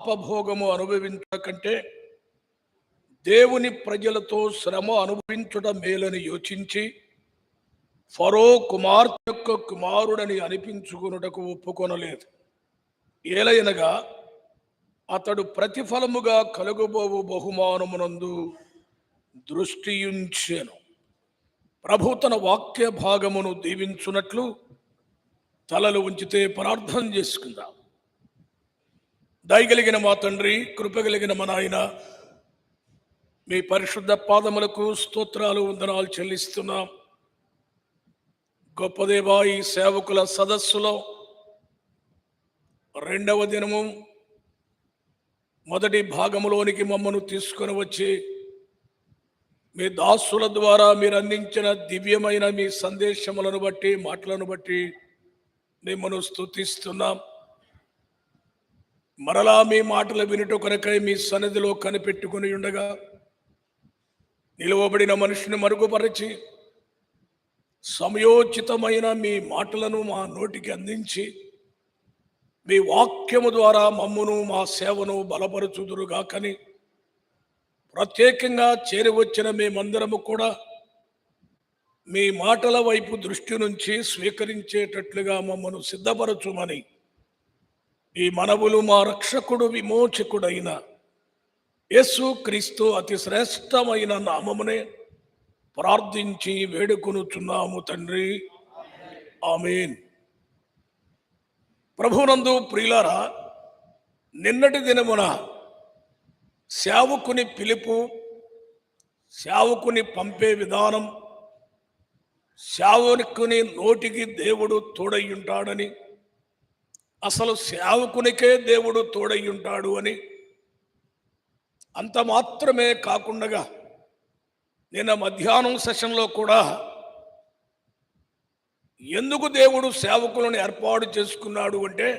పాపభోగము అనుభవించడం కంటే దేవుని ప్రజలతో శ్రమ అనుభవించుట మేలని యోచించి ఫరో కుమార్తె యొక్క కుమారుడని అనిపించుకున్నటకు ఒప్పుకొనలేదు. ఏలయనగా అతడు ప్రతిఫలముగా కలుగబోవు బహుమానమునందు దృష్టియుంచెను. ప్రభు తన వాక్య భాగమును దీవించున్నట్లు తలలు ఉంచితే ప్రార్థన చేసుకుందాం. దయగలిగిన మా తండ్రి, కృపగలిగిన మా నాయన, మీ పరిశుద్ధ పాదములకు స్తోత్రాలు వందనాలు చెల్లిస్తున్నాం. గొప్ప దేవా, ఈ సేవకుల సదస్సులో రెండవ దినము మొదటి భాగములోనికి మమ్మను తీసుకొని వచ్చి మీ దాసుల ద్వారా మీరు అందించిన దివ్యమైన మీ సందేశములను బట్టి, మాటలను బట్టి మిమ్మను స్తుతిస్తున్నాం. మరలా మీ మాటలు వినుట కొరకై మీ సన్నిధిలో కనిపెట్టుకుని ఉండగా నిలువబడిన మనిషిని మరుగుపరిచి సమయోచితమైన మీ మాటలను మా నోటికి అందించి మీ వాక్యము ద్వారా మమ్మును మా సేవను బలపరచుదురుగాకని ప్రత్యేకంగా చేరి వచ్చిన మేమందరము కూడా మీ మాటల వైపు దృష్టి నుంచి స్వీకరించేటట్లుగా మమ్మను సిద్ధపరచుమని ఈ మనవులు మా రక్షకుడు విమోచకుడైన యేసు క్రీస్తు అతి శ్రేష్టమైన నామమునే ప్రార్థించి వేడుకొనుచున్నాము తండ్రి, ఆమేన్. ప్రభునందు ప్రియులారా, నిన్నటి దినమున సేవకుని పిలుపు, సేవకుని పంపే విధానం, సేవకుని నోటికి దేవుడు తోడయ్యుంటాడని, అసలు సేవకునికే దేవుడు తోడయ్యుంటాడు అని, అంత మాత్రమే కాకుండా నిన్న మధ్యాహ్నం సెషన్లో కూడా ఎందుకు దేవుడు సేవకులను ఏర్పాటు చేసుకున్నాడు అంటే,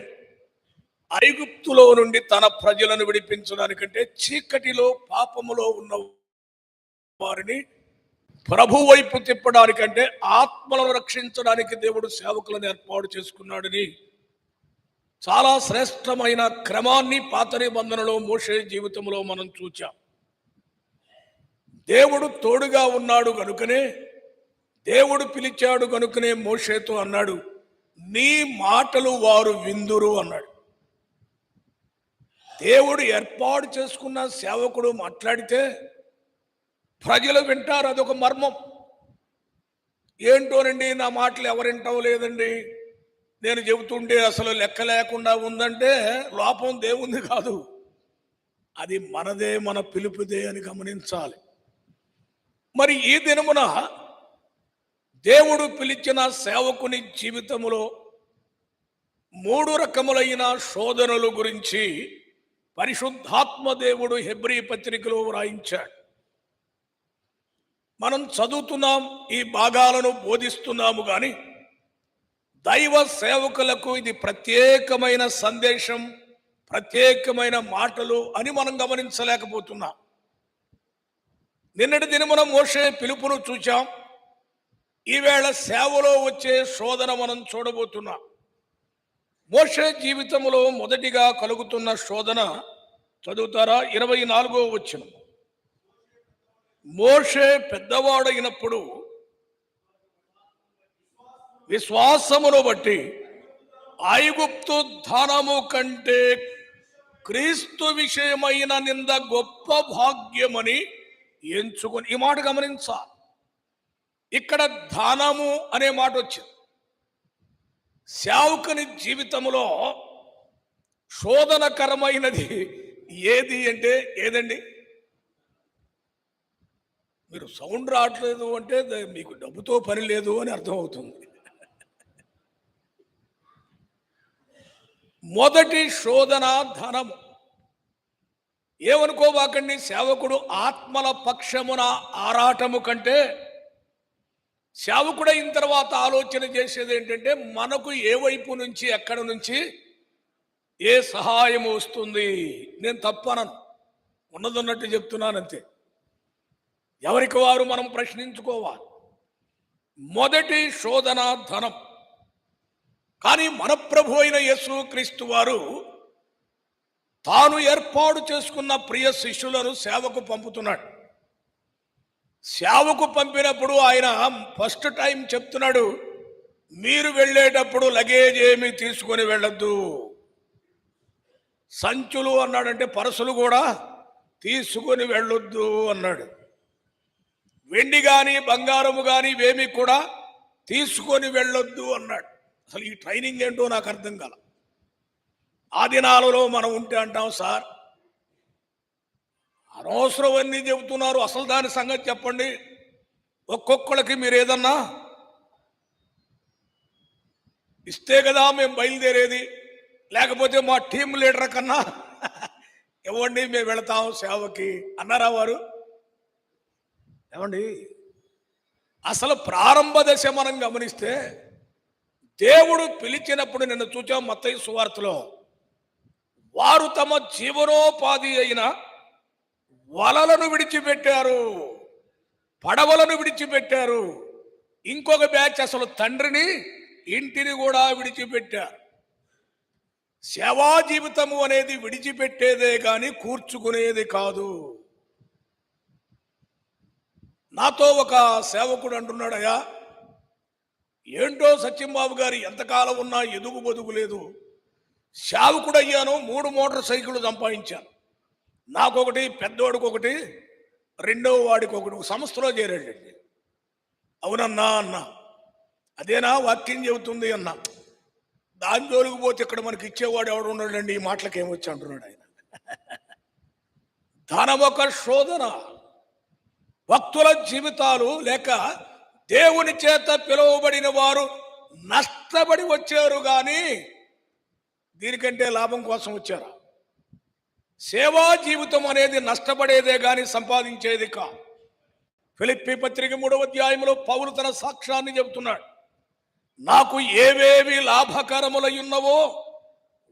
ఐగుప్తులో నుండి తన ప్రజలను విడిపించడానికంటే చీకటిలో పాపములో ఉన్న వారిని ప్రభు వైపు తిప్పడానికంటే ఆత్మలను రక్షించడానికి దేవుడు సేవకులను ఏర్పాటు చేసుకున్నాడని చాలా శ్రేష్టమైన క్రమాన్ని పాత నిబంధనలో మోషే జీవితంలో మనం చూచాం. దేవుడు తోడుగా ఉన్నాడు కనుకనే, దేవుడు పిలిచాడు కనుకనే మోషేతో అన్నాడు, నీ మాటలు వారు విందురు అన్నాడు. దేవుడు ఏర్పాటు చేసుకున్న సేవకుడు మాట్లాడితే ప్రజలు వింటారు, అదొక మర్మం. ఏంటోనండి నా మాటలు ఎవరింటావు లేదండి, నేను చెబుతుంటే అసలు లెక్క లేకుండా ఉందంటే లోపం దేవుంది కాదు, అది మనదే, మన పిలుపుదే అని గమనించాలి. మరి ఈ దినమున దేవుడు పిలిచిన సేవకుని జీవితములో 3 రకములైన శోధనల గురించి పరిశుద్ధాత్మ దేవుడు హెబ్రీ పత్రికలో వ్రాయించాడు. మనం చదువుతున్నాం, ఈ భాగాలను బోధిస్తున్నాము, కానీ దైవ సేవకులకు ఇది ప్రత్యేకమైన సందేశం, ప్రత్యేకమైన మాటలు అని మనం గమనించలేకపోతున్నాం. నిన్నటి దినమున మోషే పిలుపును చూచాం, ఈవేళ సేవలో వచ్చే శోధన మనం చూడబోతున్నాం. మోషే జీవితంలో మొదటిగా కలుగుతున్న శోధన చదువుతారా? 24వ వచనం. మోషే పెద్దవాడైనప్పుడు విశ్వాసమును బట్టి ఐగుప్తు ధనము కంటే క్రీస్తు విషయమైన నింద గొప్ప భాగ్యమని ఎంచుకొని, ఈ మాట గమనించాలి. ఇక్కడ ధనము అనే మాట వచ్చింది. సేవకుని జీవితంలో శోధనకరమైనది ఏది అంటే ఏదండి? మీరు సౌండ్ రావట్లేదు అంటే మీకు డబ్బుతో పని లేదు అని అర్థమవుతుంది. మొదటి శోధన ధనము. ఏమనుకోవాకండి, సేవకుడు ఆత్మల పక్షమున ఆరాటము కంటే సేవకుడైన తర్వాత ఆలోచన చేసేది ఏంటంటే, మనకు ఏ వైపు నుంచి, ఎక్కడి నుంచి ఏ సహాయం వస్తుంది. నేను తప్పనను, ఉన్నదన్నట్టు చెప్తున్నానంతే. ఎవరికి వారు మనం ప్రశ్నించుకోవాలి. మొదటి శోధన ధనం. కానీ మన ప్రభు అయిన యేసు క్రీస్తు వారు తాను ఏర్పాటు చేసుకున్న ప్రియ శిష్యులను సేవకు పంపుతున్నాడు. సేవకు పంపినప్పుడు ఆయన ఫస్ట్ టైం చెప్తున్నాడు, మీరు వెళ్ళేటప్పుడు లగేజ్ ఏమీ తీసుకొని వెళ్ళొద్దు. సంచులు అన్నాడంటే పరసులు కూడా తీసుకొని వెళ్ళొద్దు అన్నాడు. వెండి కానీ బంగారము కానీ ఇవేమీ కూడా తీసుకొని వెళ్ళొద్దు అన్నాడు. అసలు ఈ ట్రైనింగ్ ఏంటో నాకు అర్థం కాల. ఆ దినాలలో మనం ఉంటే అంటాం, సార్ అనవసరం అన్నీ చెబుతున్నారు, అసలు దాని సంగతి చెప్పండి. ఒక్కొక్కరికి మీరు ఏదన్నా ఇస్తే కదా మేము బయలుదేరేది, లేకపోతే మా టీం లీడర్ కన్నా ఇవ్వండి మేము వెళతాం సేవకి అన్నారా వారు? ఏమండి, అసలు ప్రారంభ దశ మనం గమనిస్తే దేవుడు పిలిచినప్పుడు నిన్న చూచాం మత్తయి సువార్తలో, వారు తమ జీవనోపాధి అయిన వలలను విడిచిపెట్టారు, పడవలను విడిచిపెట్టారు. ఇంకొక బ్యాచ్ అసలు తండ్రిని ఇంటిని కూడా విడిచిపెట్టారు. సేవా జీవితము అనేది విడిచిపెట్టేదే కానీ కూర్చుకునేది కాదు. నాతో ఒక సేవకుడు అంటున్నాడయ్యా, ఏంటో సత్యంబాబు గారు ఎంతకాలం ఉన్నా ఎదుగు బదుగు లేదు, సేవకుడు అయ్యాను, 3 మోటార్ సైకిళ్ళు సంపాదించాను, నాకొకటి, పెద్దోడికి ఒకటి, రెండో వాడికి ఒకటి, సంస్థలో చేరాడండి. అవునన్నా అన్నా, అదేనా వాక్యం చెబుతుంది అన్నా. దాని జోలికి పోతే ఇక్కడ మనకి ఇచ్చేవాడు ఎవడు ఉన్నాడండి, ఈ మాటలకు ఏమొచ్చి అంటున్నాడు ఆయన. ధనమొక శోధన, భక్తుల జీవితాలు లేక దేవుని చేత పిలువబడిన వారు నష్టపడి వచ్చారు కానీ దీనికంటే లాభం కోసం వచ్చారా? సేవా జీవితం అనేది నష్టపడేదే కానీ సంపాదించేది కా. ఫిలిప్పీ పత్రిక 3వ అధ్యాయంలో పౌలు తన సాక్ష్యాన్ని చెబుతున్నాడు. నాకు ఏవేవి లాభకరములయ్యున్నవో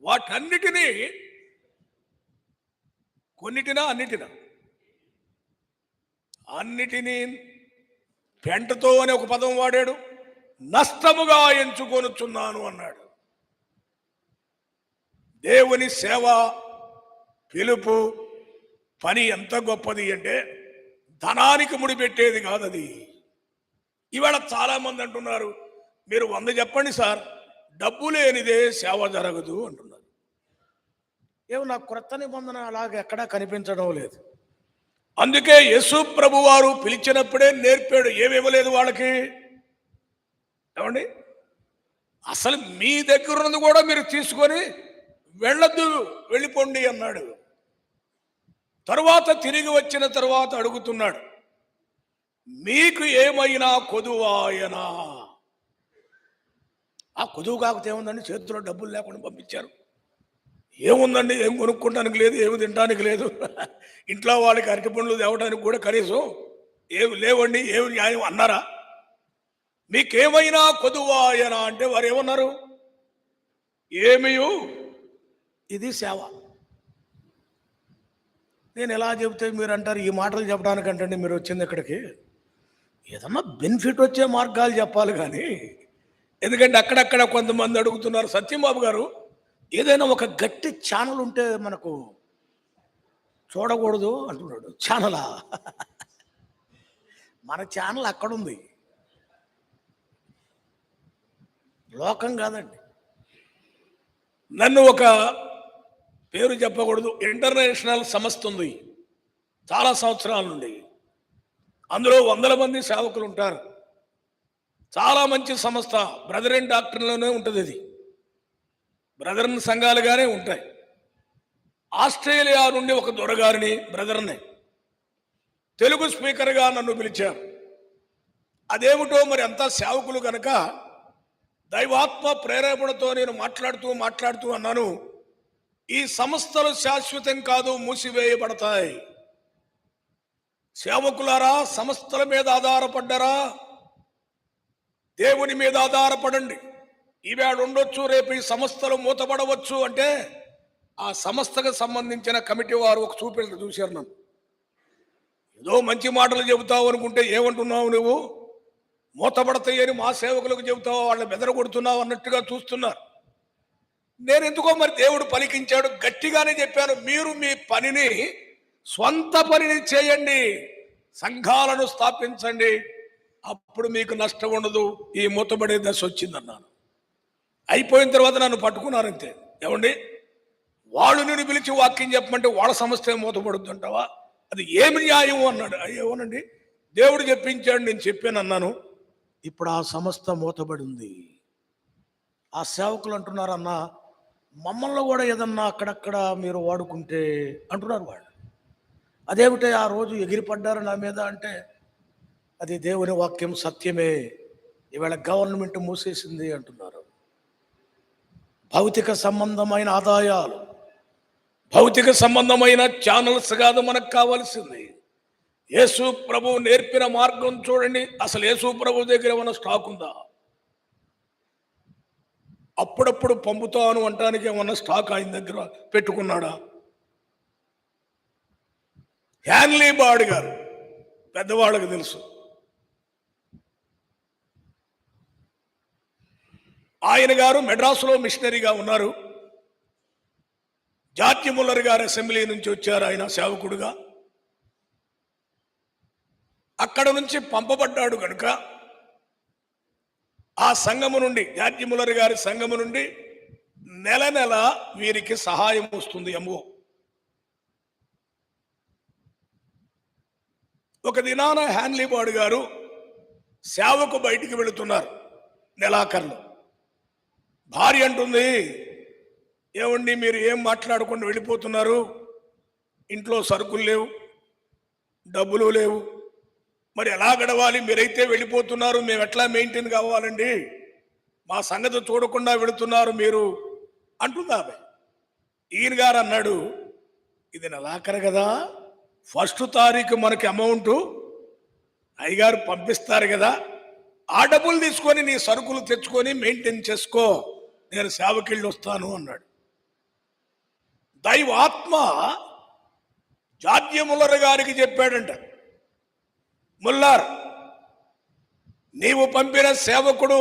వాటన్నిటినీ, కొన్నిటినా అన్నిటినీ పెంటతో అనే ఒక పదం వాడాడు, నష్టముగా ఎంచుకొనుచున్నాను అన్నాడు. దేవుని సేవ పిలుపు పని ఎంత గొప్పది అంటే ధనానికి ముడిపెట్టేది కాదు అది. ఇవాళ చాలామంది అంటున్నారు, మీరు 100 చెప్పండి సార్, డబ్బు లేనిదే సేవ జరగదు అంటున్నారు. ఏమో నాకు క్రొత్త నిబంధన అలాగే ఎక్కడా కనిపించడం లేదు. అందుకే యేసు ప్రభు వారు పిలిచినప్పుడే నేర్పాడు, ఏమివ్వలేదు వాళ్ళకి. ఏమండి, అసలు మీ దగ్గర ఉన్నది కూడా మీరు తీసుకొని వెళ్ళొద్దు, వెళ్ళిపోండి అన్నాడు. తరువాత తిరిగి వచ్చిన తరువాత అడుగుతున్నాడు, మీకు ఏమైనా కొదువాయనా? ఆ కొదువు కాకపోతే ఏముందండి, చేతిలో డబ్బులు లేకుండా పంపించారు. ఏముందండి, ఏం కొనుక్కోవడానికి లేదు, ఏమి తినడానికి లేదు, ఇంట్లో వాళ్ళకి అరటి పండ్లు తేవడానికి కూడా కనీసం ఏమి లేవండి, ఏమి న్యాయం అన్నారా? మీకేమైనా కొదువాయనా అంటే వారు ఏమన్నారు? ఏమియు, ఇది సేవ. నేను ఎలా చెబితే మీరు అంటారు, ఈ మాటలు చెప్పడానికంటే మీరు వచ్చింది ఇక్కడికి ఏదన్నా బెనిఫిట్ వచ్చే మార్గాలు చెప్పాలి కానీ, ఎందుకంటే అక్కడక్కడ కొంతమంది అడుగుతున్నారు, సత్యంబాబు గారు ఏదైనా ఒక గట్టి ఛానల్ ఉంటే మనకు చూడకూడదు అంటున్నాడు. ఛానలా? మన ఛానల్ అక్కడుంది, లోకం కాదండి. నన్ను ఒక పేరు చెప్పకూడదు, ఇంటర్నేషనల్ సంస్థ ఉంది చాలా సంవత్సరాల నుండి. అందులో 100 మంది సేవకులు ఉంటారు. చాలా మంచి సంస్థ, బ్రదర్ అండ్ డాక్టర్లోనే ఉంటుంది. అది బ్రదర్ సంఘాలుగానే ఉంటాయి. ఆస్ట్రేలియా నుండి ఒక దొరగారిని, బ్రదర్ని, తెలుగు స్పీకర్గా నన్ను పిలిచారు. అదేమిటో మరి అంతా సేవకులు కనుక దైవాత్మ ప్రేరేపణతో నేను మాట్లాడుతూ అన్నాను, ఈ సంస్థలు శాశ్వతం కాదు, మూసివేయబడతాయి. సేవకులారా, సంస్థల మీద ఆధారపడ్డారా? దేవుని మీద ఆధారపడండి. ఈవేళ ఉండొచ్చు, రేపు ఈ సంస్థలు మూతపడవచ్చు. అంటే ఆ సంస్థకు సంబంధించిన కమిటీ వారు ఒక చూశారు నన్ను. ఏదో మంచి మాటలు చెబుతావు అనుకుంటే ఏమంటున్నావు నువ్వు, మూతపడతాయని మా సేవకులకు చెబుతావు, వాళ్ళని బెదరగొడుతున్నావు అన్నట్టుగా చూస్తున్నారు. నేను ఎందుకో మరి దేవుడు పలికించాడు, గట్టిగానే చెప్పాను, మీరు మీ పనిని, స్వంత పనిని చేయండి, సంఘాలను స్థాపించండి, అప్పుడు మీకు నష్టం ఉండదు. ఈ మూతబడే దశ వచ్చిందన్నాను. అయిపోయిన తర్వాత నన్ను పట్టుకున్నారంతే. ఏమండి, వాళ్ళు నేను పిలిచి వాక్యం చెప్పమంటే వాళ్ళ సంస్థ మూతపడుద్దు అంటావా? అది ఏమి న్యాయం అన్నాడు. ఏమోనండి, దేవుడు చెప్పించాడు, నేను చెప్పాను అన్నాను. ఇప్పుడు ఆ సంస్థ మూతబడి ఉంది. ఆ సేవకులు అంటున్నారు, అన్న మమ్మల్ని కూడా ఏదన్నా అక్కడక్కడ మీరు వాడుకుంటే అంటున్నారు వాళ్ళు. అదేమిటే ఆ రోజు ఎగిరిపడ్డారు నా మీద అంటే, అది దేవుని వాక్యం సత్యమే, ఈవేళ గవర్నమెంట్ మూసేసింది అంటున్నారు. భౌతిక సంబంధమైన ఆదాయాలు, భౌతిక సంబంధమైన ఛానల్స్ కాదు మనకు కావాల్సింది. యేసు ప్రభు నేర్పిన మార్గం చూడండి. అసలు యేసు ప్రభు దగ్గర ఏమైనా స్టాక్ ఉందా? అప్పుడప్పుడు పంపుతాను అంటానికి ఏమన్నా స్టాక్ ఆయన దగ్గర పెట్టుకున్నాడా? హ్యాన్లీ బాడ్ గారు, పెద్దవాళ్ళకి తెలుసు, ఆయన గారు మెడ్రాసులో మిషనరీగా ఉన్నారు. జార్జ్ ముల్లర్ గారు అసెంబ్లీ నుంచి వచ్చారు, ఆయన సేవకుడుగా. అక్కడ నుంచి పంపబడ్డాడు కనుక ఆ సంఘము నుండి, జార్జ్ ముల్లర్ గారి సంఘము నుండి నెల నెల వీరికి సహాయం వస్తుంది. ఎంఓ ఒక దినాన హ్యాన్లీ బాడ్ గారు సేవకు బయటికి వెళుతున్నారు. నెలాఖరులో భార్య అంటుంది, ఏమండి మీరు ఏం మాట్లాడకుండా వెళ్ళిపోతున్నారు, ఇంట్లో సరుకులు లేవు, డబ్బులు లేవు, మరి ఎలా గడవాలి? మీరైతే వెళ్ళిపోతున్నారు, మేము ఎట్లా మెయింటైన్ కావాలండి? మా సంగతి చూడకుండా వెళుతున్నారు మీరు అంటున్నారు. ఈయన గారు అన్నాడు, ఇది నెలాఖరు కదా, 1 తారీఖు మనకి అమౌంట్ అయ్యగారు పంపిస్తారు కదా, ఆ డబ్బులు తీసుకొని నీ సరుకులు తెచ్చుకొని మెయింటైన్ చేసుకో, నేను సేవకిళ్ళి వస్తాను అన్నాడు. దైవాత్మ జార్జ్ ముల్లర్ గారికి చెప్పాడంట, ముల్లర్, నీవు పంపిన సేవకుడు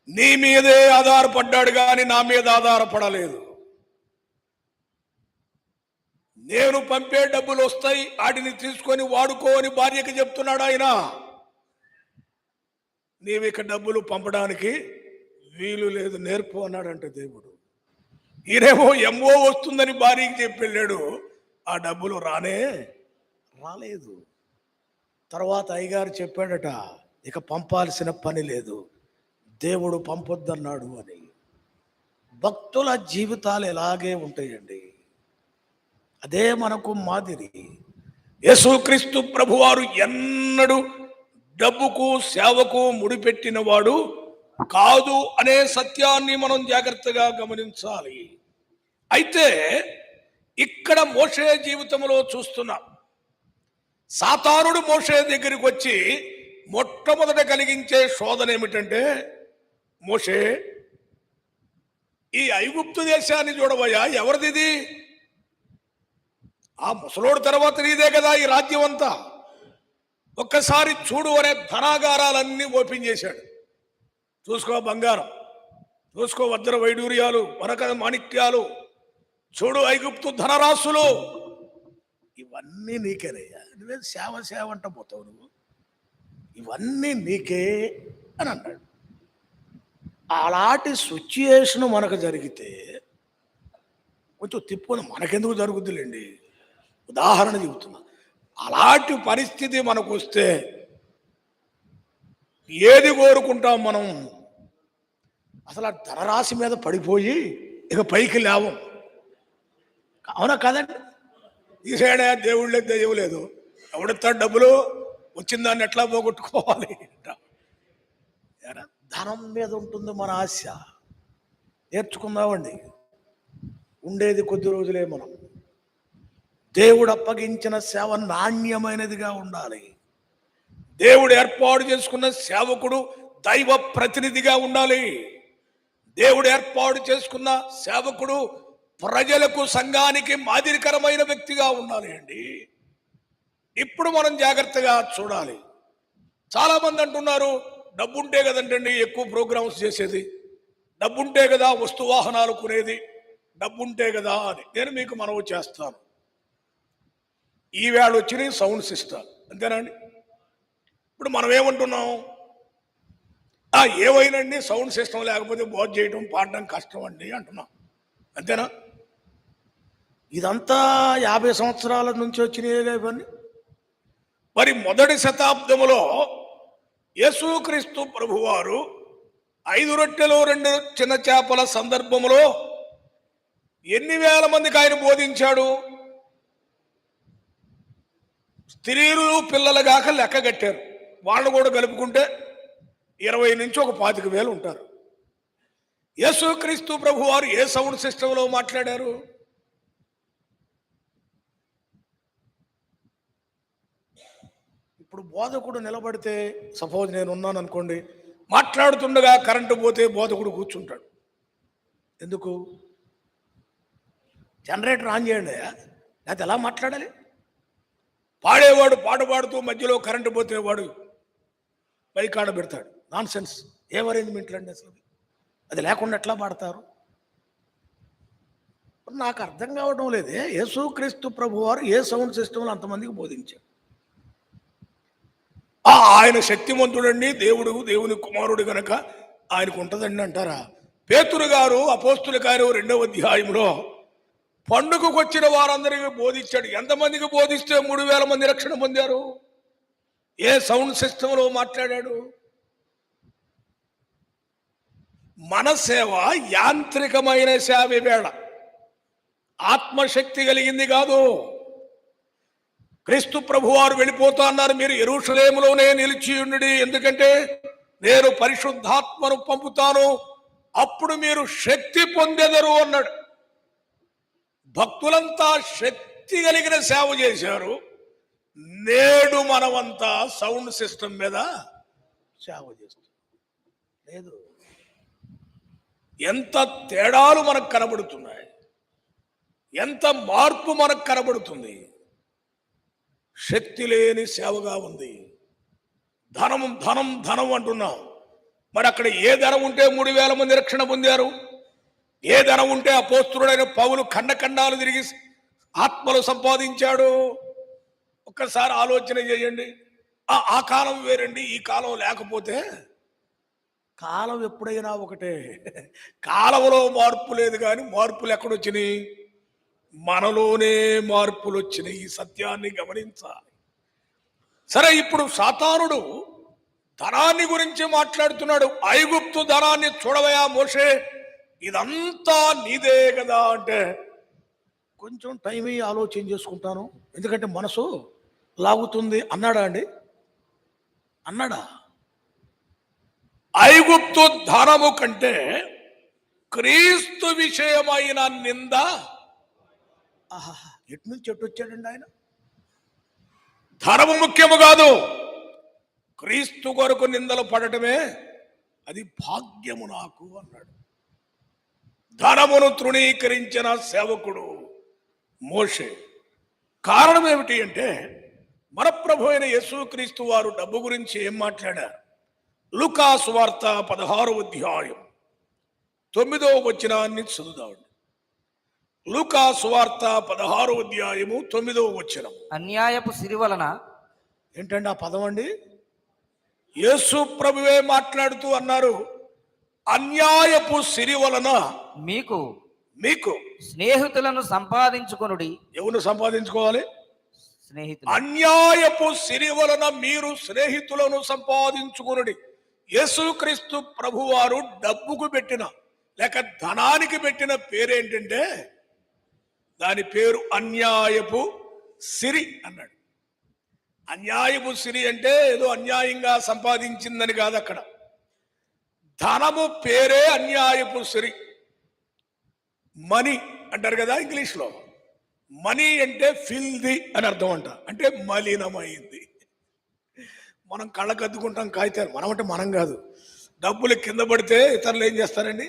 నీ మీదే ఆధారపడ్డాడు కానీ నా మీద ఆధారపడలేదు. నేను పంపే డబ్బులు వస్తాయి, వాటిని తీసుకొని వాడుకో అని భార్యకి చెప్తున్నాడు ఆయన. నీవు ఇక డబ్బులు పంపడానికి వీలు లేదు, నేర్పు అన్నాడంట దేవుడు. ఈయనేమో ఎంఓ వస్తుందని భార్యకి చెప్పి వెళ్ళాడు, ఆ డబ్బులు రాలేదు. తర్వాత అయ్యగారు చెప్పాడట, ఇక పంపాల్సిన పని లేదు, దేవుడు పంపొద్దన్నాడు అని. భక్తుల జీవితాలు ఎలాగే ఉంటాయండి, అదే మనకు మాదిరి. యేసుక్రీస్తు ప్రభువారు ఎన్నడూ డబ్బుకు సేవకు ముడిపెట్టిన వాడు కాదు అనే సత్యాన్ని మనం జాగ్రత్తగా గమనించాలి. అయితే ఇక్కడ మోషే జీవితంలో చూస్తున్నాం, సాతానుడు మోషే దగ్గరికి వచ్చి మొట్టమొదట కలిగించే శోధన ఏమిటంటే, మోషే ఈ ఐగుప్తు దేశాన్ని చూడవయ్యా, ఎవరిది? ఆ ముసలోడు తర్వాత నీదే కదా ఈ రాజ్యం అంతా, ఒక్కసారి చూడు అనే ధనాగారాలన్నీ ఓపెన్ చేశాడు. చూసుకో బంగారం, చూసుకో వజ్ర వైడూర్యాలు, వరక మాణిక్యాలు, చూడు ఐగుప్తు ధనరాశులు, ఇవన్నీ నీకేనయ్యా, నువ్వే సేవ అంట పోతావు నువ్వు, ఇవన్నీ నీకే అని అన్నాడు. అలాంటి సిచ్యుయేషన్ మనకు జరిగితే కొంచెం తిప్పుకొని మనకెందుకు జరుగుద్దులేండి, ఉదాహరణ చెబుతున్నా. అలాంటి పరిస్థితి మనకు వస్తే ఏది కోరుకుంటాం మనం? అసలు ఆ ధనరాశి మీద పడిపోయి ఇక పైకి లేవం, అవునా కదండి? తీసేయడా, దేవుళ్ళే దెయ్యం లేదు, ఎవడెత్తాడు డబ్బులు, వచ్చిన దాన్ని ఎట్లా పోగొట్టుకోవాలి? ధనం మీద ఉంటుంది మన ఆశ. నేర్చుకుందామండి, ఉండేది కొద్ది రోజులే. మనం దేవుడు అప్పగించిన సేవ నాణ్యమైనదిగా ఉండాలి. దేవుడు ఏర్పాటు చేసుకున్న సేవకుడు దైవ ప్రతినిధిగా ఉండాలి. దేవుడు ఏర్పాటు చేసుకున్న సేవకుడు ప్రజలకు, సంఘానికి మాదిరికరమైన వ్యక్తిగా ఉండాలి అండి. ఇప్పుడు మనం జాగ్రత్తగా చూడాలి. చాలా మంది అంటున్నారు, డబ్బుంటే కదంటండి ఎక్కువ ప్రోగ్రామ్స్ చేసేది. డబ్బుంటే కదా వస్తు వాహనాలు కొనేది, డబ్బుంటే కదా అని నేను మీకు మనవి చేస్తాను. ఈవేళ వచ్చినాయి సౌండ్ సిస్టమ్, అంతేనండి. ఇప్పుడు మనం ఏమంటున్నాం, ఏవైనండి సౌండ్ సిస్టమ్ లేకపోతే బోధ చేయడం పాడడం కష్టం అండి అంటున్నాం, అంతేనా? ఇదంతా 50 సంవత్సరాల నుంచి వచ్చినాయి ఇవన్నీ. మరి మొదటి శతాబ్దములో యేసుక్రీస్తు ప్రభువారు 5 రొట్టెలు 2 చిన్న చేపల సందర్భంలో ఎన్ని వేల మందికి ఆయన బోధించాడు? స్త్రీలు పిల్లలు గాక లెక్క కట్టారు, వాళ్ళు కూడా కలుపుకుంటే 20 నుంచి ఒక 25,000 ఉంటారు. యేసుక్రీస్తు ప్రభువారు ఏ సౌండ్ సిస్టంలో మాట్లాడారు? ఇప్పుడు బోధకుడు నిలబడితే, సపోజ్ నేను ఉన్నాను అనుకోండి, మాట్లాడుతుండగా కరెంటు పోతే బోధకుడు కూర్చుంటాడు. ఎందుకు? జనరేటర్ ఆన్ చేయండి, లేకపోతే ఎలా మాట్లాడాలి? పాడేవాడు పాట పాడుతూ మధ్యలో కరెంటు పోతే వాడు బైకాడ పెడతాడు. Non sense. ఏం అరేంజ్మెంట్లు అండి అసలు? అది లేకుండా ఎట్లా పాడతారు? నాకు అర్థం కావడం లేదే. యేసుక్రీస్తు ప్రభువారు ఏ సౌండ్ సిస్టంలో అంతమందికి బోధించారు? ఆయన శక్తిమంతుడండి, దేవుని కుమారుడు గనక ఆయనకు ఉంటుందండి అంటారా? పేతురు గారు అపోస్తుల కార్యం 2వ అధ్యాయంలో పండుగకు వచ్చిన వారందరికీ బోధించాడు. ఎంతమందికి బోధిస్తే 3,000 మంది రక్షణ పొందారు? ఏ సౌండ్ సిస్టంలో మాట్లాడాడు? మన సేవ యాంత్రికమైన సేవ వేళ, ఆత్మశక్తి కలిగింది కాదు. క్రీస్తు ప్రభువారు వెళ్ళిపోతా అన్నారు, మీరు యెరూషలేములోనే నిలిచి ఉండుడి, ఎందుకంటే నేను పరిశుద్ధాత్మను పంపుతాను, అప్పుడు మీరు శక్తి పొందెదరు అన్నాడు. భక్తులంతా శక్తి కలిగిన సేవ చేశారు. నేడు మనమంతా సౌండ్ సిస్టమ్ మీద సేవ చేస్తాం. లేదు, ఎంత తేడాలు మనకు కనబడుతున్నాయి, ఎంత మార్పు మనకు కనబడుతుంది. శక్తి లేని సేవగా ఉంది. ధనం ధనం ధనం అంటున్నాం. మరి అక్కడ ఏ ధనం ఉంటే 3,000 మంది రక్షణ పొందారు? ఏ ధనం ఉంటే అపోస్తులుడైన పౌలు ఖండఖండాలు తిరిగి ఆత్మలు సంపాదించాడు? ఒక్కసారి ఆలోచన చేయండి. ఆ కాలం వేరండి, ఈ కాలం లేకపోతే. కాలం ఎప్పుడైనా ఒకటే, కాలంలో మార్పు లేదు, కానీ మార్పులు ఎక్కడొచ్చినాయి? మనలోనే మార్పులు వచ్చినాయి. ఈ సత్యాన్ని గమనించాలి. సరే, ఇప్పుడు సాతానుడు ధనాన్ని గురించి మాట్లాడుతున్నాడు. ఐగుప్తు ధనాన్ని చూడవయా మోషే, ఇదంతా నీదే కదా అంటే, కొంచెం టైం ఆలోచన చేసుకుంటాను, ఎందుకంటే మనసు లాగుతుంది అన్నాడా అండి? అన్నాడా? ఐగుప్తు ధనము కంటే క్రీస్తు విషయమైన నింద ఎటు నుంచి ఎటు వచ్చాడండి ఆయన? ధనము ముఖ్యము కాదు, క్రీస్తు కొరకు నిందలు పడటమే అది భాగ్యము నాకు అన్నాడు. ధనమును తృణీకరించిన సేవకుడు మోషే. కారణం ఏమిటి అంటే, మన ప్రభు అయిన యేసుక్రీస్తు వారు డబ్బు గురించి ఏం మాట్లాడారు? లూకా సువార్త 16వ అధ్యాయం 9వ వచనాన్ని చదువుదామండి. లూకా సువార్త 16వ అధ్యాయము 9వ వచనం. అన్యాయపు సిరి వలన. ఏంటండి ఆ పదం అండి? యేసు ప్రభువే మాట్లాడుతూ అన్నారు, అన్యాయపు సిరి వలన మీకు మీకు స్నేహితులను సంపాదించుకొనుడి. ఎవరు సంపాదించుకోవాలి? స్నేహితులు. అన్యాయపు సిరి వలన మీరు స్నేహితులను సంపాదించుకొనుడి. యేసుక్రీస్తు ప్రభువారు డబ్బుకు పెట్టిన లేక ధనానికి పెట్టిన పేరేంటంటే, దాని పేరు అన్యాయపు సిరి అన్నాడు. అన్యాయపు సిరి అంటే ఏదో అన్యాయంగా సంపాదించిందని కాదు. అక్కడ ధనము పేరే అన్యాయపు సిరి. మనీ అంటారు కదా ఇంగ్లీష్లో. మనీ అంటే ఫిల్ది అని అర్థం అంట, అంటే మలినమైంది. మనం కళ్ళకు అద్దుకుంటాం కాగితాలు, మనం అంటే మనం కాదు. డబ్బులు కింద పడితే ఇతరులు ఏం చేస్తారండి?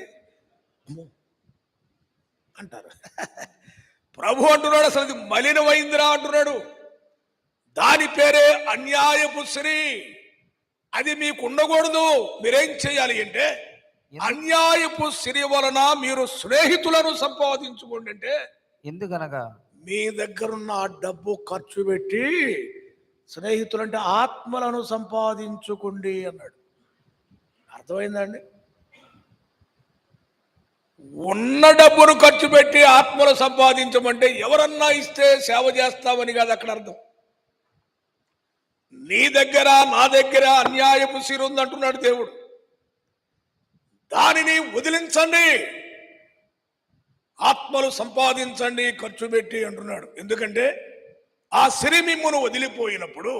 అంటారు. ప్రభు అంటున్నాడు, అసలు ఇది మలినమైందిరా అంటున్నాడు. దాని పేరే అన్యాయపు సిరి. అది మీకు ఉండకూడదు. మీరేం చేయాలి అంటే, అన్యాయపు సిరి వలన మీరు స్నేహితులను సంపాదించుకోండి అంటే, ఎందుకనగా మీ దగ్గరున్న ఆ డబ్బు ఖర్చు పెట్టి స్నేహితులు అంటే ఆత్మలను సంపాదించుకోండి అన్నాడు. అర్థమైందండి? ఉన్న డబ్బును ఖర్చు పెట్టి ఆత్మలు సంపాదించమంటే ఎవరన్నా ఇస్తే సేవ చేస్తామని కాదు అక్కడ అర్థం. నీ దగ్గర నా దగ్గర అన్యాయపు సిరి ఉందంటున్నాడు దేవుడు. దానిని వదిలించండి, ఆత్మలు సంపాదించండి ఖర్చు పెట్టి అంటున్నాడు. ఎందుకంటే ఆ సిరి మిమ్మును వదిలిపోయినప్పుడు